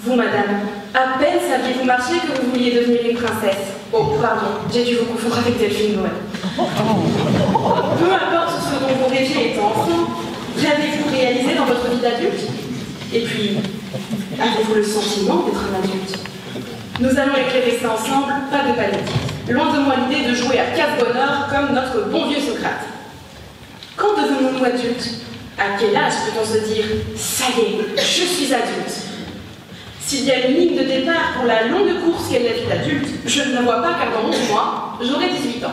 Vous, madame, à peine saviez-vous marcher que vous vouliez devenir une princesse. Oh, pardon, j'ai dû vous confondre avec Delphine Noël. Peu importe ce dont vous rêviez étant enfant, l'avez-vous réalisé dans votre vie d'adulte? Et puis, avez-vous le sentiment d'être un adulte? Nous allons éclairer ça ensemble, pas de panique. Loin de moi l'idée de jouer à casse-bonheur comme notre bon vieux Socrate. Quand devenons-nous adultes? À quel âge peut-on se dire « ça y est, je suis adulte » S'il y a une ligne de départ pour la longue course qu'est la vie d'adulte, je ne la vois pas car dans 11 mois, j'aurai 18 ans.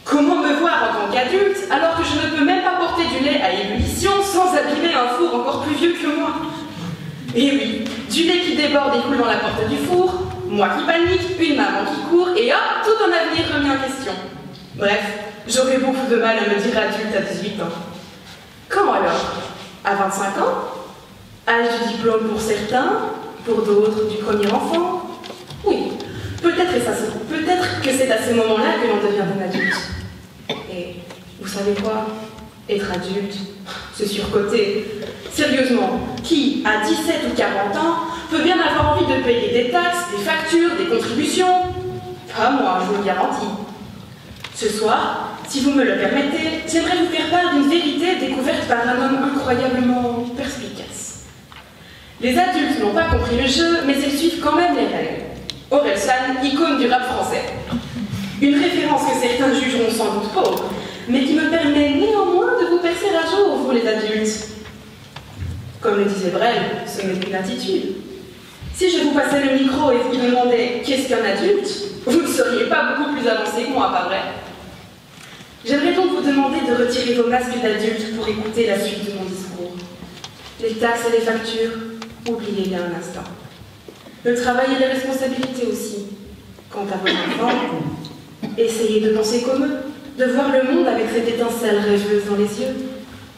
Comment me voir en tant qu'adulte alors que je ne peux même pas porter du lait à ébullition sans abîmer un four encore plus vieux que moi? Et oui, du lait qui déborde et coule dans la porte du four, moi qui panique, une maman qui court et hop, tout un avenir remis en question. Bref, j'aurais beaucoup de mal à me dire adulte à 18 ans. Quand alors? À 25 ans? Âge du diplôme pour certains, pour d'autres du premier enfant? Oui, peut-être que c'est à ce moment-là que l'on devient un adulte. Et vous savez quoi? Être adulte, c'est surcoté. Sérieusement, qui, à 17 ou 40 ans, peut bien avoir envie de payer des taxes, des factures, des contributions? Pas moi, je vous le garantis. Ce soir, si vous me le permettez, j'aimerais vous faire part d'une vérité découverte par un homme incroyablement perspicace. Les adultes n'ont pas compris le jeu, mais ils suivent quand même les règles. Orelsan, icône du rap français. Une référence que certains jugeront sans doute pauvre, mais qui me permet néanmoins de vous percer à jour, vous les adultes. Comme le disait Brel, ce n'est qu'une attitude. Si je vous passais le micro et vous demandais qu'est-ce qu'un adulte, vous ne seriez pas beaucoup plus avancé que moi, pas vrai? J'aimerais donc vous demander de retirer vos masques d'adultes pour écouter la suite de mon discours. Les taxes et les factures, oubliez-les un instant. Le travail et les responsabilités aussi. Quant à vos enfants, essayez de penser comme eux, de voir le monde avec cette étincelle rêveuse dans les yeux.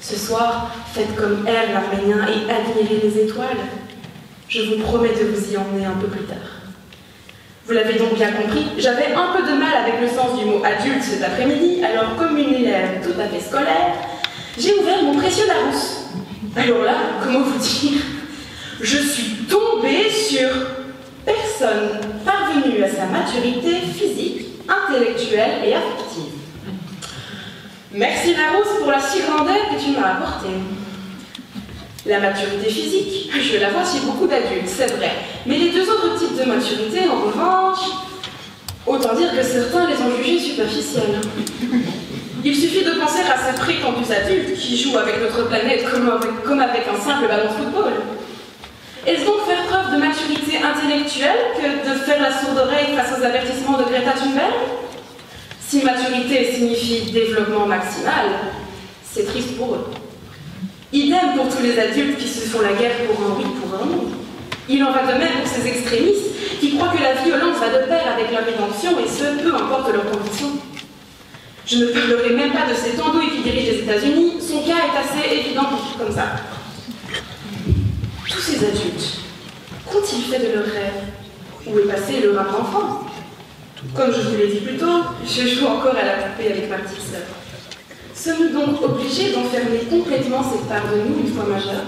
Ce soir, faites comme elle, l'Arménien, et admirez les étoiles. Je vous promets de vous y emmener un peu plus tard. Vous l'avez donc bien compris, j'avais un peu de mal avec le sens du mot adulte cet après-midi, alors comme une élève tout à fait scolaire, j'ai ouvert mon précieux Larousse. Alors là, comment vous dire? Je suis tombée sur personne parvenue à sa maturité physique, intellectuelle et affective. Merci Larousse pour la si grande aide que tu m'as apportée. La maturité physique, je la vois chez beaucoup d'adultes, c'est vrai. Mais les deux autres types de maturité, en revanche, autant dire que certains les ont jugés superficiels. Il suffit de penser à ces prétendus adultes qui jouent avec notre planète comme avec un simple ballon de football. Est-ce donc faire preuve de maturité intellectuelle que de faire la sourde oreille face aux avertissements de Greta Thunberg? Si maturité signifie développement maximal, c'est triste pour eux. Idem pour tous les adultes qui se font la guerre pour un oui, pour un non. Il en va de même pour ces extrémistes qui croient que la violence va de pair avec la rédemption et ce, peu importe leur conviction. Je ne parlerai même pas de cet andouille qui dirige les États-Unis, son cas est assez évident comme ça. Tous ces adultes, qu'ont-ils fait de leurs rêves? Où est passé le rap d'enfant? Comme je vous l'ai dit plus tôt, je joue encore à la poupée avec ma petite sœur. Sommes-nous donc obligés d'enfermer complètement cette part de nous une fois majeure?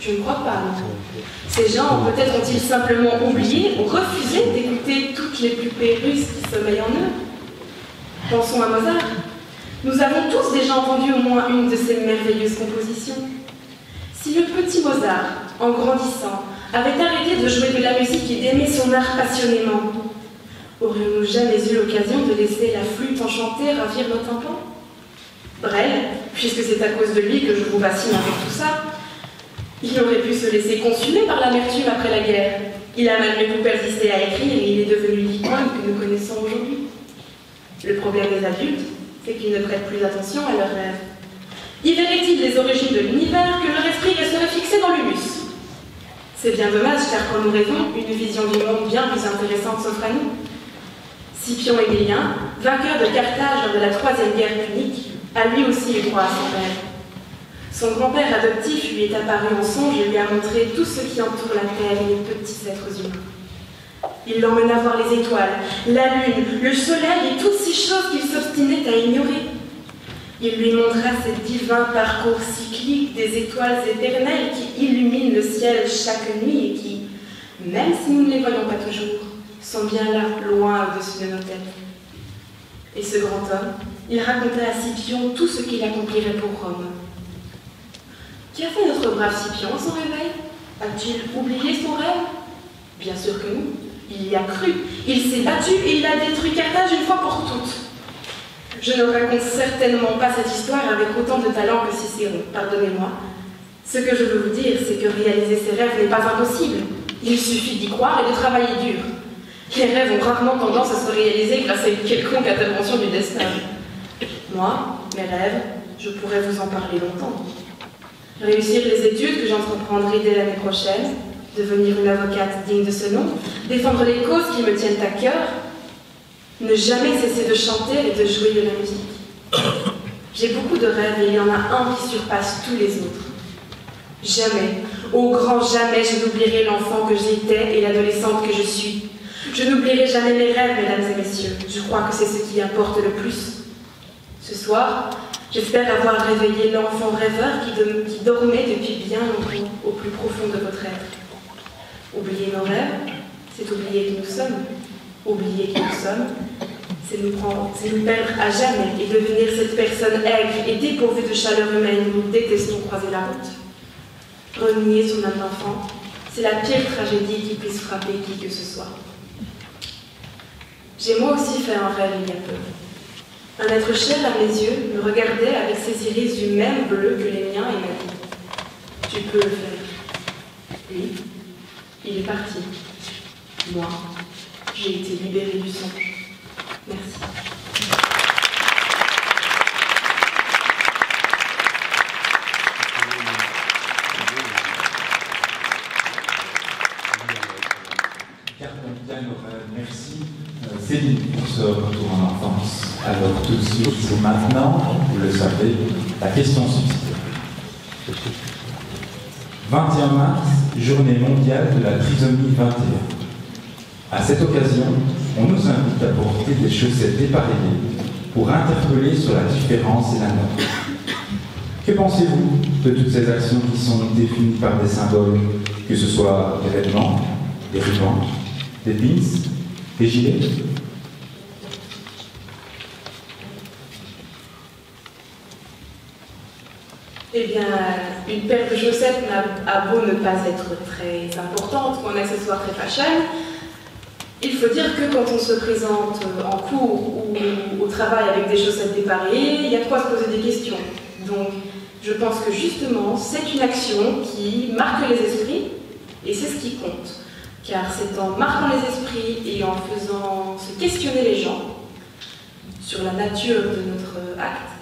Je ne crois pas, non. Ces gens, peut-être ont-ils simplement oublié ou refusé d'écouter toutes les plupées russes qui sommeillent en eux. Pensons à Mozart. Nous avons tous déjà entendu au moins une de ses merveilleuses compositions. Si le petit Mozart, en grandissant, avait arrêté de jouer de la musique et d'aimer son art passionnément, aurions-nous jamais eu l'occasion de laisser la flûte enchantée ravir nos tympans? Brel, puisque c'est à cause de lui que je vous bassine avec tout ça, il aurait pu se laisser consumer par l'amertume après la guerre. Il a malgré tout persisté à écrire et il est devenu l'icône que nous connaissons aujourd'hui. Le problème des adultes, c'est qu'ils ne prêtent plus attention à leurs rêves. Y verrait-il les origines de l'univers que leur esprit resterait fixé dans l'humus? C'est bien dommage, car quand nous rêvons, une vision du monde bien plus intéressante s'offre à nous. Scipion Émilien, vainqueur de Carthage lors de la Troisième Guerre punique, a lui aussi eu droit à son rêve. Son grand-père adoptif lui est apparu en songe et lui a montré tout ce qui entoure la Terre et les petits êtres humains. Il l'emmena voir les étoiles, la lune, le soleil et toutes ces choses qu'il s'obstinait à ignorer. Il lui montra ces divins parcours cycliques des étoiles éternelles qui illuminent le ciel chaque nuit et qui, même si nous ne les voyons pas toujours, sont bien là, loin au-dessus de nos têtes. Et ce grand homme, il raconta à Scipion tout ce qu'il accomplirait pour Rome. Qu'a fait notre brave Scipion à son réveil? A-t-il oublié son rêve? Bien sûr que non. Il y a cru, il s'est battu et il a détruit Carthage une fois pour toutes. Je ne raconte certainement pas cette histoire avec autant de talent que Cicéron, pardonnez-moi. Ce que je veux vous dire, c'est que réaliser ses rêves n'est pas impossible. Il suffit d'y croire et de travailler dur. Les rêves ont rarement tendance à se réaliser grâce à une quelconque intervention du destin. Moi, mes rêves, je pourrais vous en parler longtemps. Réussir les études que j'entreprendrai dès l'année prochaine, devenir une avocate digne de ce nom, défendre les causes qui me tiennent à cœur, ne jamais cesser de chanter et de jouer de la musique. J'ai beaucoup de rêves et il y en a un qui surpasse tous les autres. Jamais, au grand jamais, je n'oublierai l'enfant que j'étais et l'adolescente que je suis. Je n'oublierai jamais mes rêves, mesdames et messieurs. Je crois que c'est ce qui importe le plus. Ce soir, j'espère avoir réveillé l'enfant rêveur qui dormait depuis bien longtemps au plus profond de votre être. Oublier nos rêves, c'est oublier qui nous sommes. Oublier qui nous sommes, c'est nous perdre à jamais et devenir cette personne aigre et dépourvue de chaleur humaine où nous détestons croiser la route. Renier son âme d'enfant, c'est la pire tragédie qui puisse frapper qui que ce soit. J'ai moi aussi fait un rêve il y a peu. Un être cher à mes yeux me regardait avec ses iris du même bleu que les miens et m'a dit « Tu peux le faire. » Lui, il est parti. Moi, j'ai été libérée du songe. Merci. Merci Céline pour ce retour en enfance. Alors tout de suite, maintenant, vous le savez, la question subsidiaire. 21 mars, journée mondiale de la trisomie 21. À cette occasion, on nous invite à porter des chaussettes dépareillées pour interpeller sur la différence et la norme. Que pensez-vous de toutes ces actions qui sont définies par des symboles, que ce soit des vêtements, des rubans, des pins, des gilets? Eh bien, une paire de chaussettes a beau ne pas être très importante ou un accessoire très fashion, il faut dire que quand on se présente en cours ou au travail avec des chaussettes dépareillées, il y a de quoi se poser des questions. Donc, je pense que justement, c'est une action qui marque les esprits et c'est ce qui compte. Car c'est en marquant les esprits et en faisant se questionner les gens sur la nature de notre acte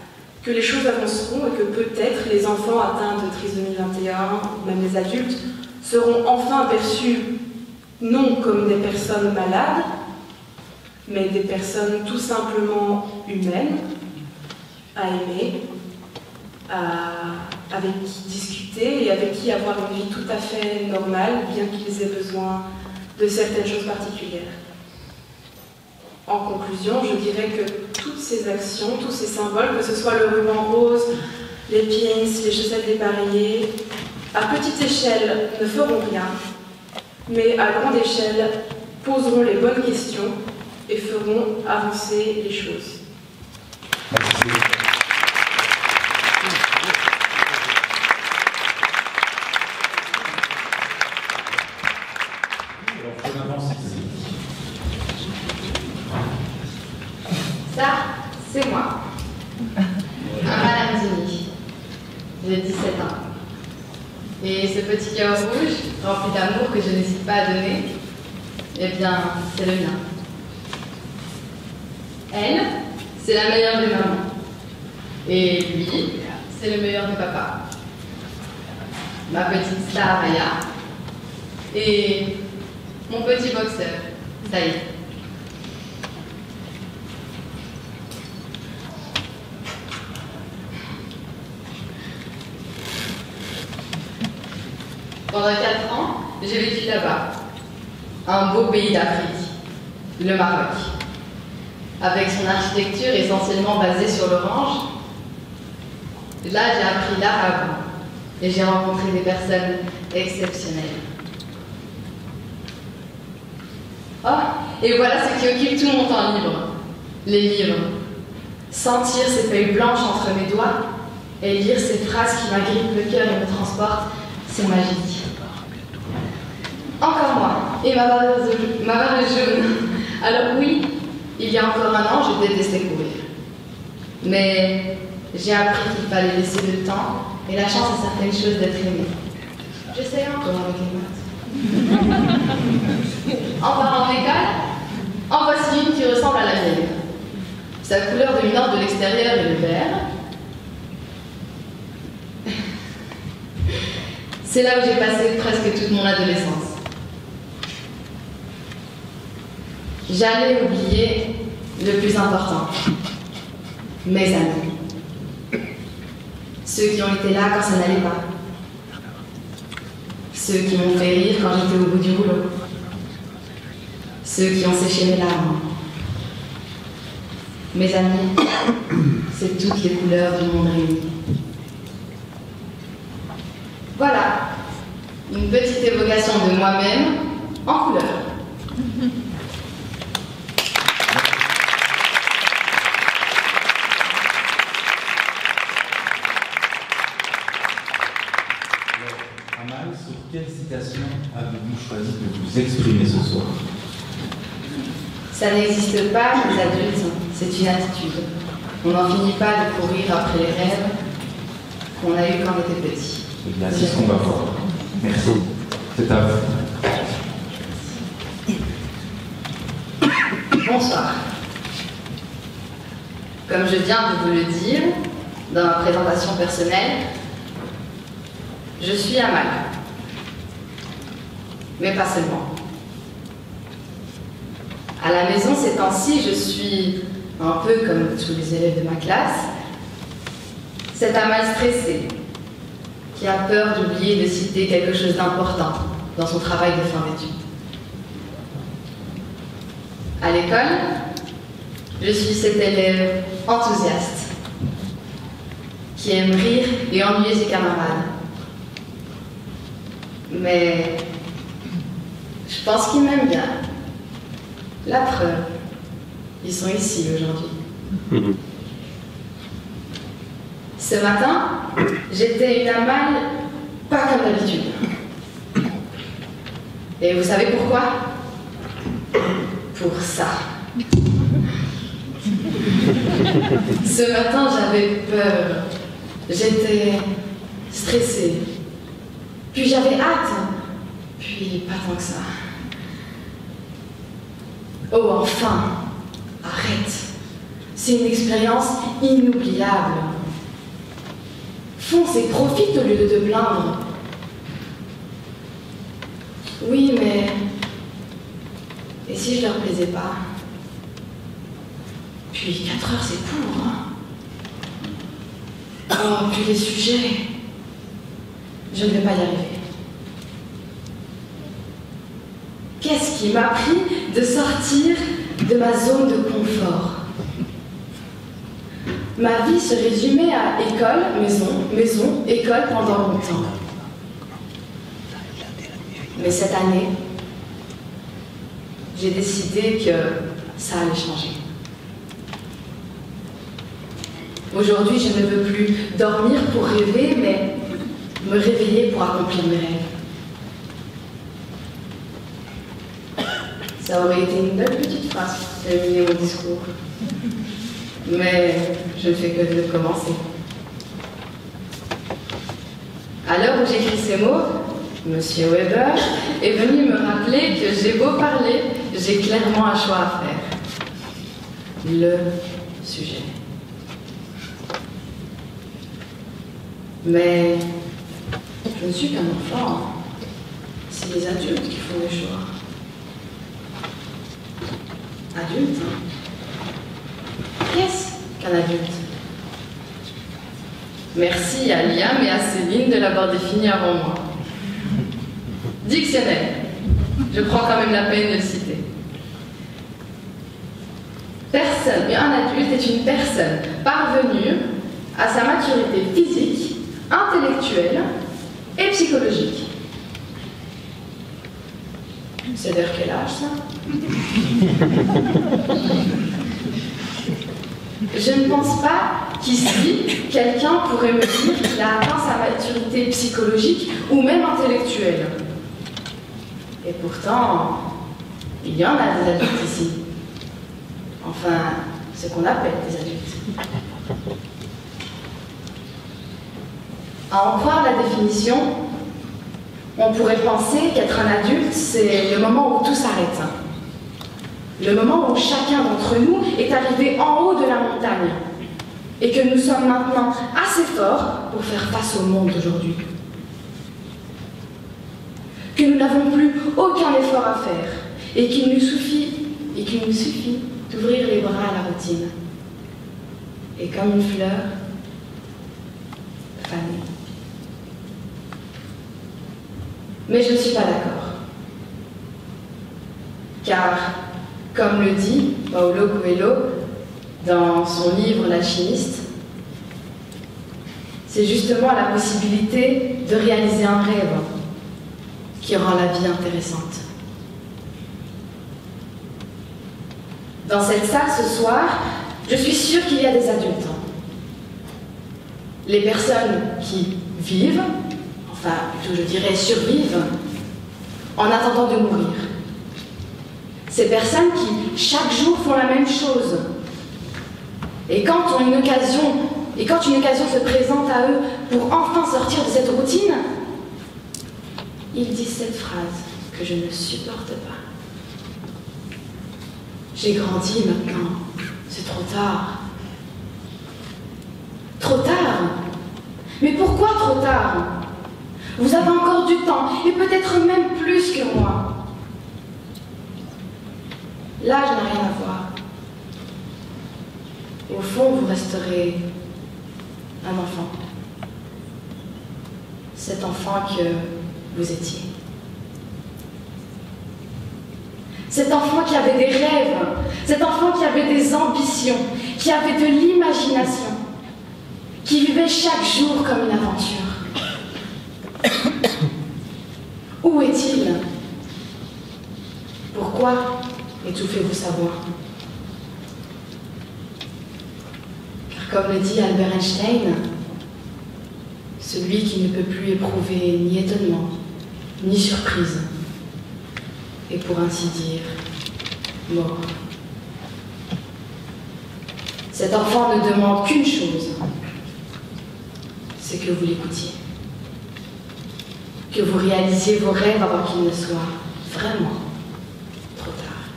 que les choses avanceront et que peut-être les enfants atteints de trisomie 21, ou même les adultes, seront enfin perçus non comme des personnes malades, mais des personnes tout simplement humaines, à aimer, avec qui discuter et avec qui avoir une vie tout à fait normale, bien qu'ils aient besoin de certaines choses particulières. En conclusion, je dirais que toutes ces actions, tous ces symboles, que ce soit le ruban rose, les pins, les chaussettes dépareillées, à petite échelle, ne feront rien, mais à grande échelle, poseront les bonnes questions et feront avancer les choses. Merci. Ça, c'est moi. Madame Zuni. J'ai 17 ans. Et ce petit cœur rouge, rempli d'amour que je n'hésite pas à donner, eh bien, c'est le mien. Elle, c'est la meilleure des mamans. Et lui, c'est le meilleur des papas. Ma petite star, Aya. Et mon petit boxeur, Saïd. Pendant 4 ans, j'ai vécu là-bas, un beau pays d'Afrique, le Maroc, avec son architecture essentiellement basée sur l'orange. Là, j'ai appris l'arabe et j'ai rencontré des personnes exceptionnelles. Oh, et voilà ce qui occupe tout mon temps libre, les livres. Sentir ces feuilles blanches entre mes doigts et lire ces phrases qui m'agrippent le cœur et me transportent, c'est magique. Encore moi, et ma barre jaune. Alors oui, il y a encore un an, je détestais courir. Mais j'ai appris qu'il fallait laisser le temps et la chance à certaines choses d'être aimé. J'essaie encore avec les maths. En parlant d'école, en voici une qui ressemble à la mienne. Sa couleur dominante de l'extérieur est le vert. C'est là où j'ai passé presque toute mon adolescence. J'allais oublier le plus important, mes amis. Ceux qui ont été là quand ça n'allait pas. Ceux qui m'ont fait rire quand j'étais au bout du rouleau. Ceux qui ont séché mes larmes. Mes amis, c'est toutes les couleurs du monde réuni. Voilà, une petite évocation de moi-même en couleur. Amal, sur quelle citation avez-vous choisi de vous exprimer ce soir? Ça n'existe pas, les adultes, c'est une attitude. On n'en finit pas de courir après les rêves qu'on a eus quand on était petit. Eh bien, c'est ce qu'on va voir. Merci. C'est à vous. Bonsoir. Comme je viens de vous le dire, dans ma présentation personnelle, je suis Amal. Mais pas seulement. À la maison, ces temps-ci, je suis un peu comme tous les élèves de ma classe, cette Amal stressée, qui a peur d'oublier de citer quelque chose d'important dans son travail de fin d'études. À l'école, je suis cet élève enthousiaste, qui aime rire et ennuyer ses camarades. Mais je pense qu'ils m'aiment bien. La preuve, ils sont ici aujourd'hui. Ce matin, j'étais une Amal pas comme d'habitude. Et vous savez pourquoi? Pour ça. Ce matin, j'avais peur. J'étais stressée. Puis j'avais hâte. Puis pas tant que ça. Oh, enfin! Arrête! C'est une expérience inoubliable. Fonce et profite au lieu de te plaindre. Oui, mais... Et si je leur plaisais pas? Puis 4 heures, c'est court, hein? Oh, puis les sujets... Je ne vais pas y arriver. Qu'est-ce qui m'a pris de sortir de ma zone de confort? Ma vie se résumait à école, maison, maison, école pendant longtemps. Mais cette année, j'ai décidé que ça allait changer. Aujourd'hui, je ne veux plus dormir pour rêver, mais me réveiller pour accomplir mes rêves. Ça aurait été une belle petite phrase pour terminer mon discours. Mais je ne fais que de commencer. À l'heure où j'écris ces mots, Monsieur Weber est venu me rappeler que j'ai beau parler, j'ai clairement un choix à faire. Le sujet. Mais je ne suis qu'un enfant. C'est les adultes qui font les choix. Adulte, hein? Qu'est-ce qu'un adulte? Merci à Liam et à Céline de l'avoir défini avant moi. Dictionnaire. Je prends quand même la peine de le citer. Personne, un adulte est une personne parvenue à sa maturité physique, intellectuelle et psychologique. C'est vers quel âge, ça? Je ne pense pas qu'ici, quelqu'un pourrait me dire qu'il a atteint sa maturité psychologique ou même intellectuelle. Et pourtant, il y en a des adultes ici. Enfin, ce qu'on appelle des adultes. À en croire la définition, on pourrait penser qu'être un adulte, c'est le moment où tout s'arrête. Le moment où chacun d'entre nous est arrivé en haut de la montagne et que nous sommes maintenant assez forts pour faire face au monde d'aujourd'hui. Que nous n'avons plus aucun effort à faire et qu'il nous suffit d'ouvrir les bras à la routine. Et comme une fleur, faner. Mais je ne suis pas d'accord. Car, comme le dit Paulo Coelho dans son livre L'Alchimiste, c'est justement la possibilité de réaliser un rêve qui rend la vie intéressante. Dans cette salle ce soir, je suis sûre qu'il y a des adultes. Les personnes qui vivent, enfin plutôt je dirais survivent, en attendant de mourir. Ces personnes qui chaque jour font la même chose. Et quand une occasion se présente à eux pour enfin sortir de cette routine, ils disent cette phrase que je ne supporte pas. J'ai grandi maintenant, c'est trop tard. Trop tard? Mais pourquoi trop tard? Vous avez encore du temps, et peut-être même plus que moi. L'âge n'a rien à voir. Au fond, vous resterez un enfant. Cet enfant que vous étiez. Cet enfant qui avait des rêves, cet enfant qui avait des ambitions, qui avait de l'imagination, qui vivait chaque jour comme une aventure. Où est-il? Pourquoi étouffez-vous sa voix? Car comme le dit Albert Einstein, celui qui ne peut plus éprouver ni étonnement, ni surprise, est pour ainsi dire mort. Cet enfant ne demande qu'une chose, c'est que vous l'écoutiez, que vous réalisiez vos rêves avant qu'il ne soit vraiment trop tard.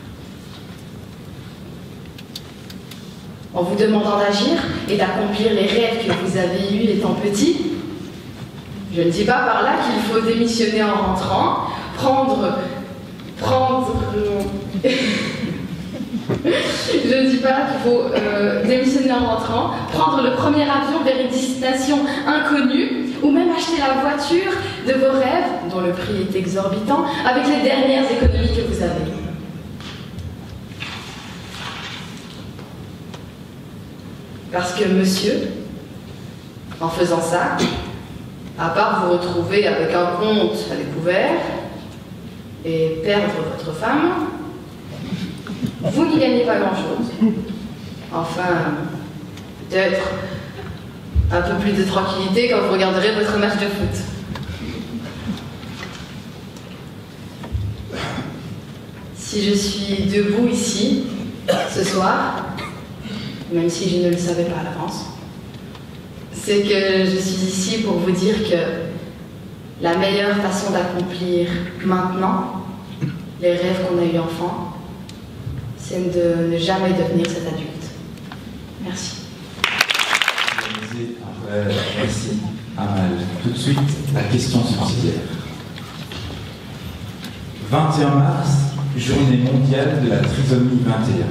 En vous demandant d'agir et d'accomplir les rêves que vous avez eus étant petit, je ne dis pas par là qu'il faut démissionner en rentrant, je ne dis pas qu'il faut démissionner en rentrant, prendre le premier avion vers une destination inconnue, ou même acheter la voiture de vos rêves, dont le prix est exorbitant, avec les dernières économies que vous avez. Parce que monsieur, en faisant ça, à part vous retrouver avec un compte à découvert, et perdre votre femme, vous n'y gagnez pas grand-chose. Enfin, peut-être un peu plus de tranquillité quand vous regarderez votre match de foot. Si je suis debout ici, ce soir, même si je ne le savais pas à l'avance, c'est que je suis ici pour vous dire que la meilleure façon d'accomplir maintenant les rêves qu'on a eu enfant, c'est de ne jamais devenir cet adulte. Merci. Merci. Tout de suite, la question subsidiaire. 21 mars, journée mondiale de la trisomie 21.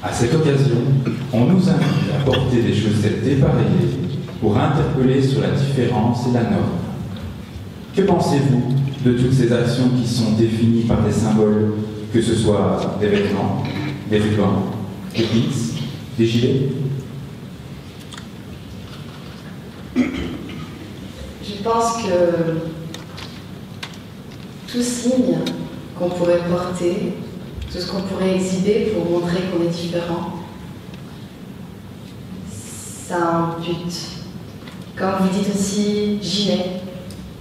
À cette occasion, on nous invite à porter des chaussettes dépareillées pour interpeller sur la différence et la norme. Que pensez-vous de toutes ces actions qui sont définies par des symboles, que ce soit des vêtements, des rubans, des pins, des gilets? Je pense que tout signe qu'on pourrait porter, tout ce qu'on pourrait exhiber pour montrer qu'on est différent, ça a un but. Comme vous dites aussi, gilet.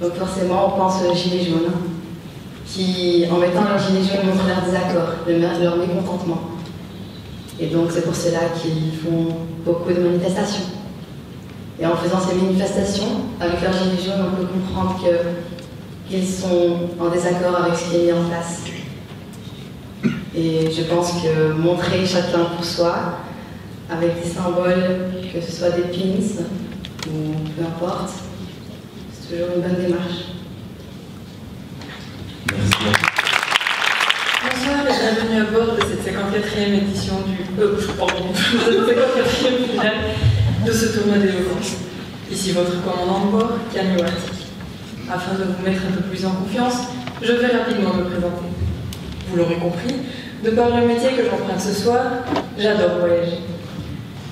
Donc forcément, on pense aux gilets jaunes, qui, en mettant leur gilet jaune, montrent leur désaccord, leur mécontentement. Et donc c'est pour cela qu'ils font beaucoup de manifestations. Et en faisant ces manifestations, avec leur gilet jaune, on peut comprendre qu'ils sont en désaccord avec ce qui est mis en place. Et je pense que montrer chacun pour soi, avec des symboles, que ce soit des pins ou peu importe, c'est toujours une bonne démarche. Merci. Bonsoir et bienvenue à bord de cette 54e édition de cette 54e finale de ce tournoi d'éloquence. Ici votre commandant de bord, Canio Arctic. Afin de vous mettre un peu plus en confiance, je vais rapidement me présenter. Vous l'aurez compris, de par le métier que j'emprunte ce soir, j'adore voyager.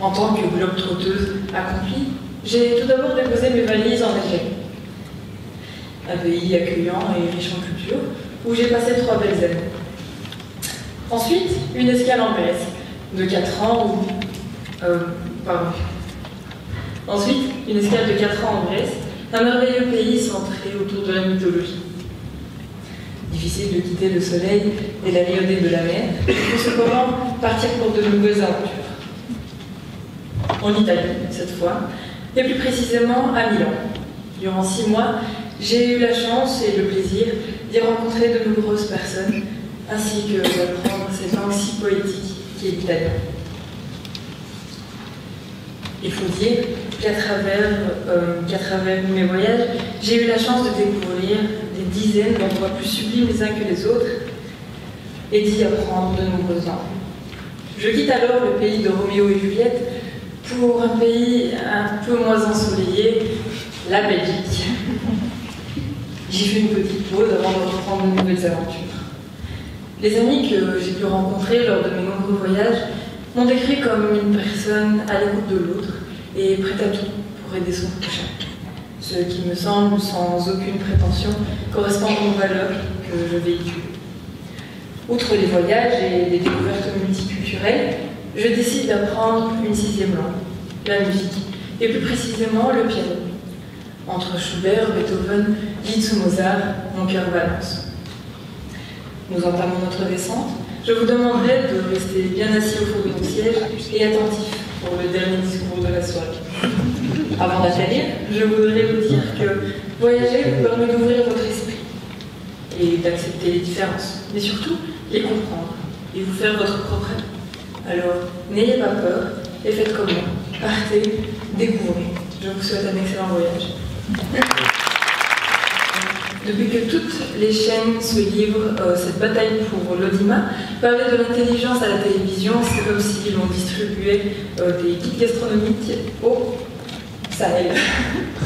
En tant que globe-trotteuse accomplie, j'ai tout d'abord déposé mes valises en Algérie. Un pays accueillant et riche en culture, où j'ai passé 3 belles années. Ensuite, une escale en Grèce, de 4 ans Ensuite, une escale de 4 ans en Grèce, un merveilleux pays centré autour de la mythologie. Difficile de quitter le soleil et la rayonnée de la mer, pour cependant partir pour de nouvelles aventures. En Italie, cette fois, et plus précisément à Milan. Durant 6 mois, j'ai eu la chance et le plaisir d'y rencontrer de nombreuses personnes, ainsi que d'apprendre cette langue si poétique qui est l'italien. Il faut dire qu'à travers mes voyages, j'ai eu la chance de découvrir des dizaines d'endroits plus sublimes les uns que les autres et d'y apprendre de nombreuses langues. Je quitte alors le pays de Roméo et Juliette pour un pays un peu moins ensoleillé, la Belgique. J'y fais une petite pause avant de reprendre de nouvelles aventures. Les amis que j'ai pu rencontrer lors de mes nombreux voyages m'ont décrit comme une personne à l'écoute de l'autre et prête à tout pour aider son prochain. Ce qui me semble, sans aucune prétention, correspondre aux valeurs que je véhicule. Outre les voyages et les découvertes multiculturelles, je décide d'apprendre une 6e langue, la musique, et plus précisément le piano. Entre Schubert, Beethoven, Liszt ou Mozart, mon cœur balance. Nous entamons notre descente. Je vous demanderai de rester bien assis au fond de mon siège et attentif pour le dernier discours de la soirée. Avant d'atterrir, je voudrais vous dire que voyager vous permet d'ouvrir votre esprit et d'accepter les différences, mais surtout les comprendre et vous faire votre propre avis. Alors, n'ayez pas peur et faites comme moi. Partez, découvrez. Je vous souhaite un excellent voyage. Depuis que toutes les chaînes se livrent cette bataille pour l'audimat, parler de l'intelligence à la télévision, c'est comme si l'on distribuait des guides gastronomiques au Sahel.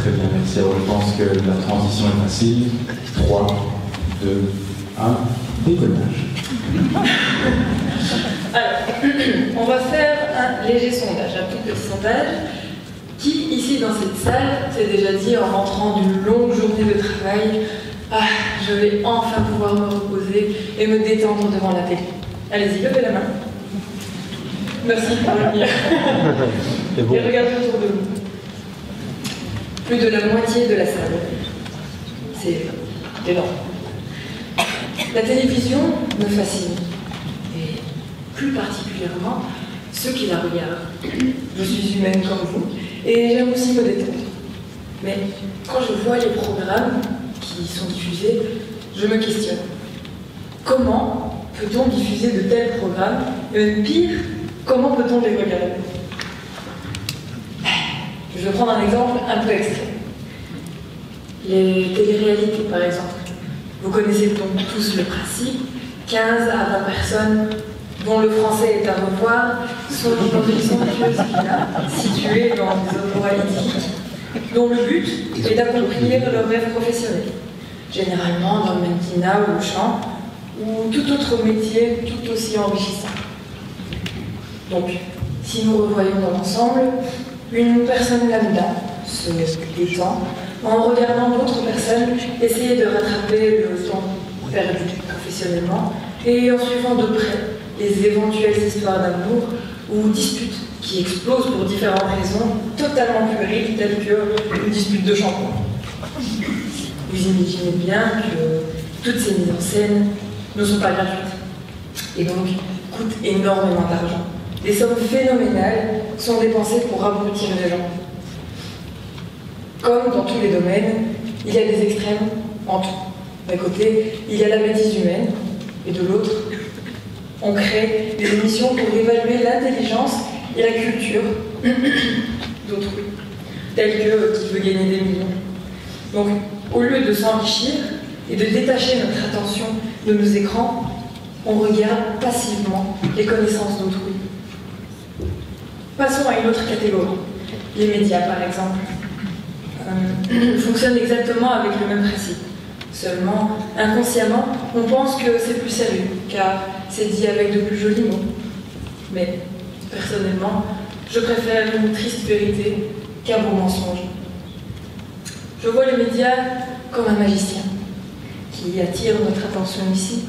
Très bien, merci. Alors, je pense que la transition est facile. 3, 2, 1, décollage. Alors, on va faire un léger sondage, un tout petit sondage. Qui, ici dans cette salle, s'est déjà dit en rentrant d'une longue journée de travail, Ah, je vais enfin pouvoir me reposer et me détendre devant la télé. Allez-y, levez la main. Merci de parvenir. Et regardez autour de vous. Plus de la moitié de la salle. C'est énorme. La télévision me fascine. Et plus particulièrement ceux qui la regardent. Je suis humaine comme vous et j'aime aussi me détendre. Mais quand je vois les programmes qui sont diffusés, je me questionne. Comment peut-on diffuser de tels programmes? Et même pire, comment peut-on les regarder? Je vais prendre un exemple un peu extrême. Les téléréalités, par exemple. Vous connaissez donc tous le principe. 15 à 20 personnes dont le français est à revoir sont dans une somptueuse villa située dans des endroits idylliques, dont le but est d'accomplir leur rêve professionnel, généralement dans le mannequinat ou le chant, ou tout autre métier tout aussi enrichissant. Donc, si nous revoyons dans l'ensemble, une personne lambda se détend en regardant d'autres personnes essayer de rattraper le temps perdu professionnellement et en suivant de près les éventuelles histoires d'amour ou disputes qui explosent pour différentes raisons totalement puériles telles qu'une dispute de shampoing. Vous imaginez bien que toutes ces mises en scène ne sont pas gratuites et donc coûtent énormément d'argent. Des sommes phénoménales sont dépensées pour abrutir les gens. Comme dans tous les domaines, il y a des extrêmes en tout. D'un côté, il y a la bêtise humaine, et de l'autre, on crée des émissions pour évaluer l'intelligence et la culture d'autrui, telles que qui veut gagner des millions. Donc, au lieu de s'enrichir et de détacher notre attention de nos écrans, on regarde passivement les connaissances d'autrui. Passons à une autre catégorie, les médias par exemple. Fonctionnent exactement avec le même principe. Seulement, inconsciemment, on pense que c'est plus sérieux, car c'est dit avec de plus jolis mots. Mais, personnellement, je préfère une triste vérité qu'un beau mensonge. Je vois les médias comme un magicien, qui attire notre attention ici,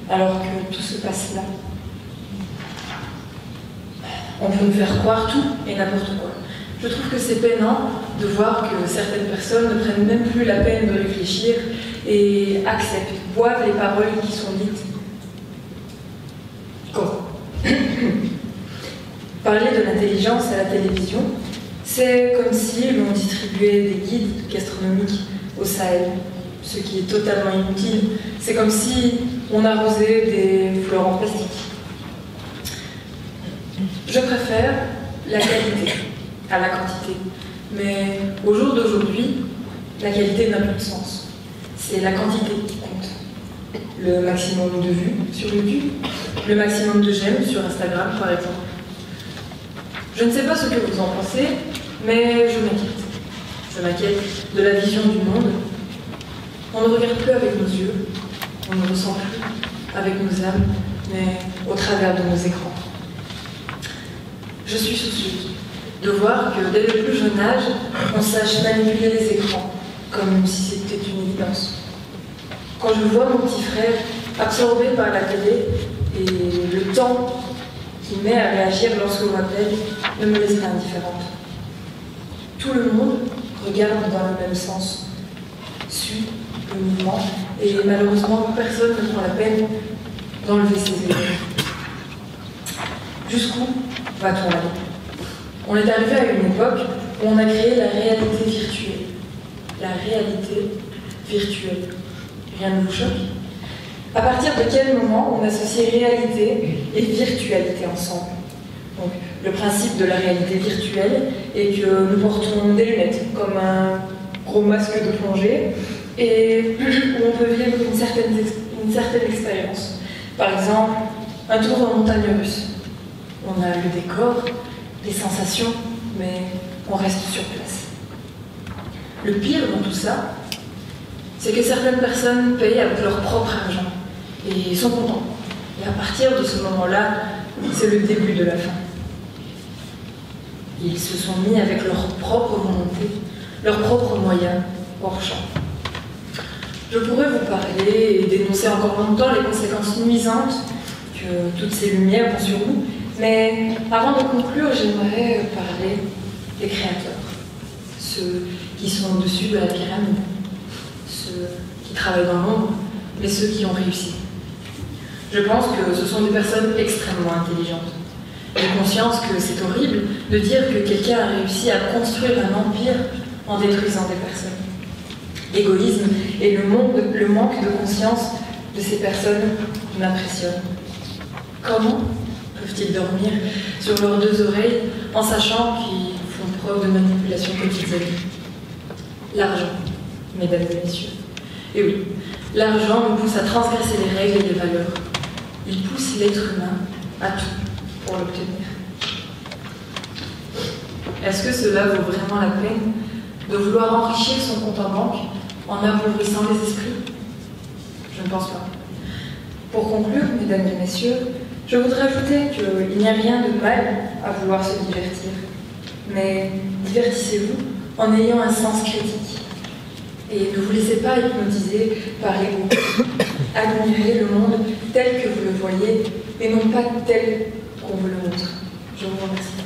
alors que tout se passe là. On peut nous faire croire tout et n'importe quoi. Je trouve que c'est peinant de voir que certaines personnes ne prennent même plus la peine de réfléchir et acceptent, boivent les paroles qui sont dites. Parler de l'intelligence à la télévision, c'est comme si l'on distribuait des guides gastronomiques au Sahel, ce qui est totalement inutile. C'est comme si on arrosait des fleurs en plastique. Je préfère la qualité à la quantité. Mais au jour d'aujourd'hui, la qualité n'a plus de sens. C'est la quantité qui compte. Le maximum de vues sur YouTube, le maximum de j'aime sur Instagram par exemple. Je ne sais pas ce que vous en pensez, mais je m'inquiète. Je m'inquiète de la vision du monde. On ne regarde plus avec nos yeux, on ne ressent plus avec nos âmes, mais au travers de nos écrans. Je suis soucieuse de voir que dès le plus jeune âge, on sache manipuler les écrans, comme si c'était une évidence. Quand je vois mon petit frère absorbé par la télé et le temps qu'il met à réagir lorsqu'on m'appelle ne me laisse pas indifférente. Tout le monde regarde dans le même sens, suit le mouvement, et malheureusement, personne ne prend la peine d'enlever ses erreurs. Jusqu'où va-t-on aller? On est arrivé à une époque où on a créé la réalité virtuelle. La réalité virtuelle. Rien ne vous choque? À partir de quel moment on associe réalité et virtualité ensemble? Donc, le principe de la réalité virtuelle est que nous portons des lunettes, comme un gros masque de plongée, et où on peut vivre une certaine expérience. Par exemple, un tour en montagne russe. On a le décor, les sensations, mais on reste sur place. Le pire dans tout ça, c'est que certaines personnes payent avec leur propre argent et sont contents. Et à partir de ce moment-là, c'est le début de la fin. Ils se sont mis avec leur propre volonté, leurs propres moyens, hors champ. Je pourrais vous parler et dénoncer encore longtemps les conséquences nuisantes que toutes ces lumières ont sur nous, mais avant de conclure, j'aimerais parler des créateurs, ceux qui sont au-dessus de la pyramide, ceux qui travaillent dans l'ombre, mais ceux qui ont réussi. Je pense que ce sont des personnes extrêmement intelligentes. J'ai conscience que c'est horrible de dire que quelqu'un a réussi à construire un empire en détruisant des personnes. L'égoïsme et le manque de conscience de ces personnes m'impressionnent. Comment peuvent-ils dormir sur leurs deux oreilles en sachant qu'ils font preuve de manipulation quotidienne? L'argent, mesdames et messieurs. Et oui, l'argent nous pousse à transgresser les règles et les valeurs. Il pousse l'être humain à tout pour l'obtenir. Est-ce que cela vaut vraiment la peine de vouloir enrichir son compte en banque en appauvrissant les esprits? Je ne pense pas. Pour conclure, mesdames et messieurs, je voudrais ajouter qu'il n'y a rien de mal à vouloir se divertir. Mais divertissez-vous en ayant un sens critique. Et ne vous laissez pas hypnotiser par l'ego. Admirez le monde tel que vous le voyez et non pas tel qu'on vous le montre. Je vous remercie.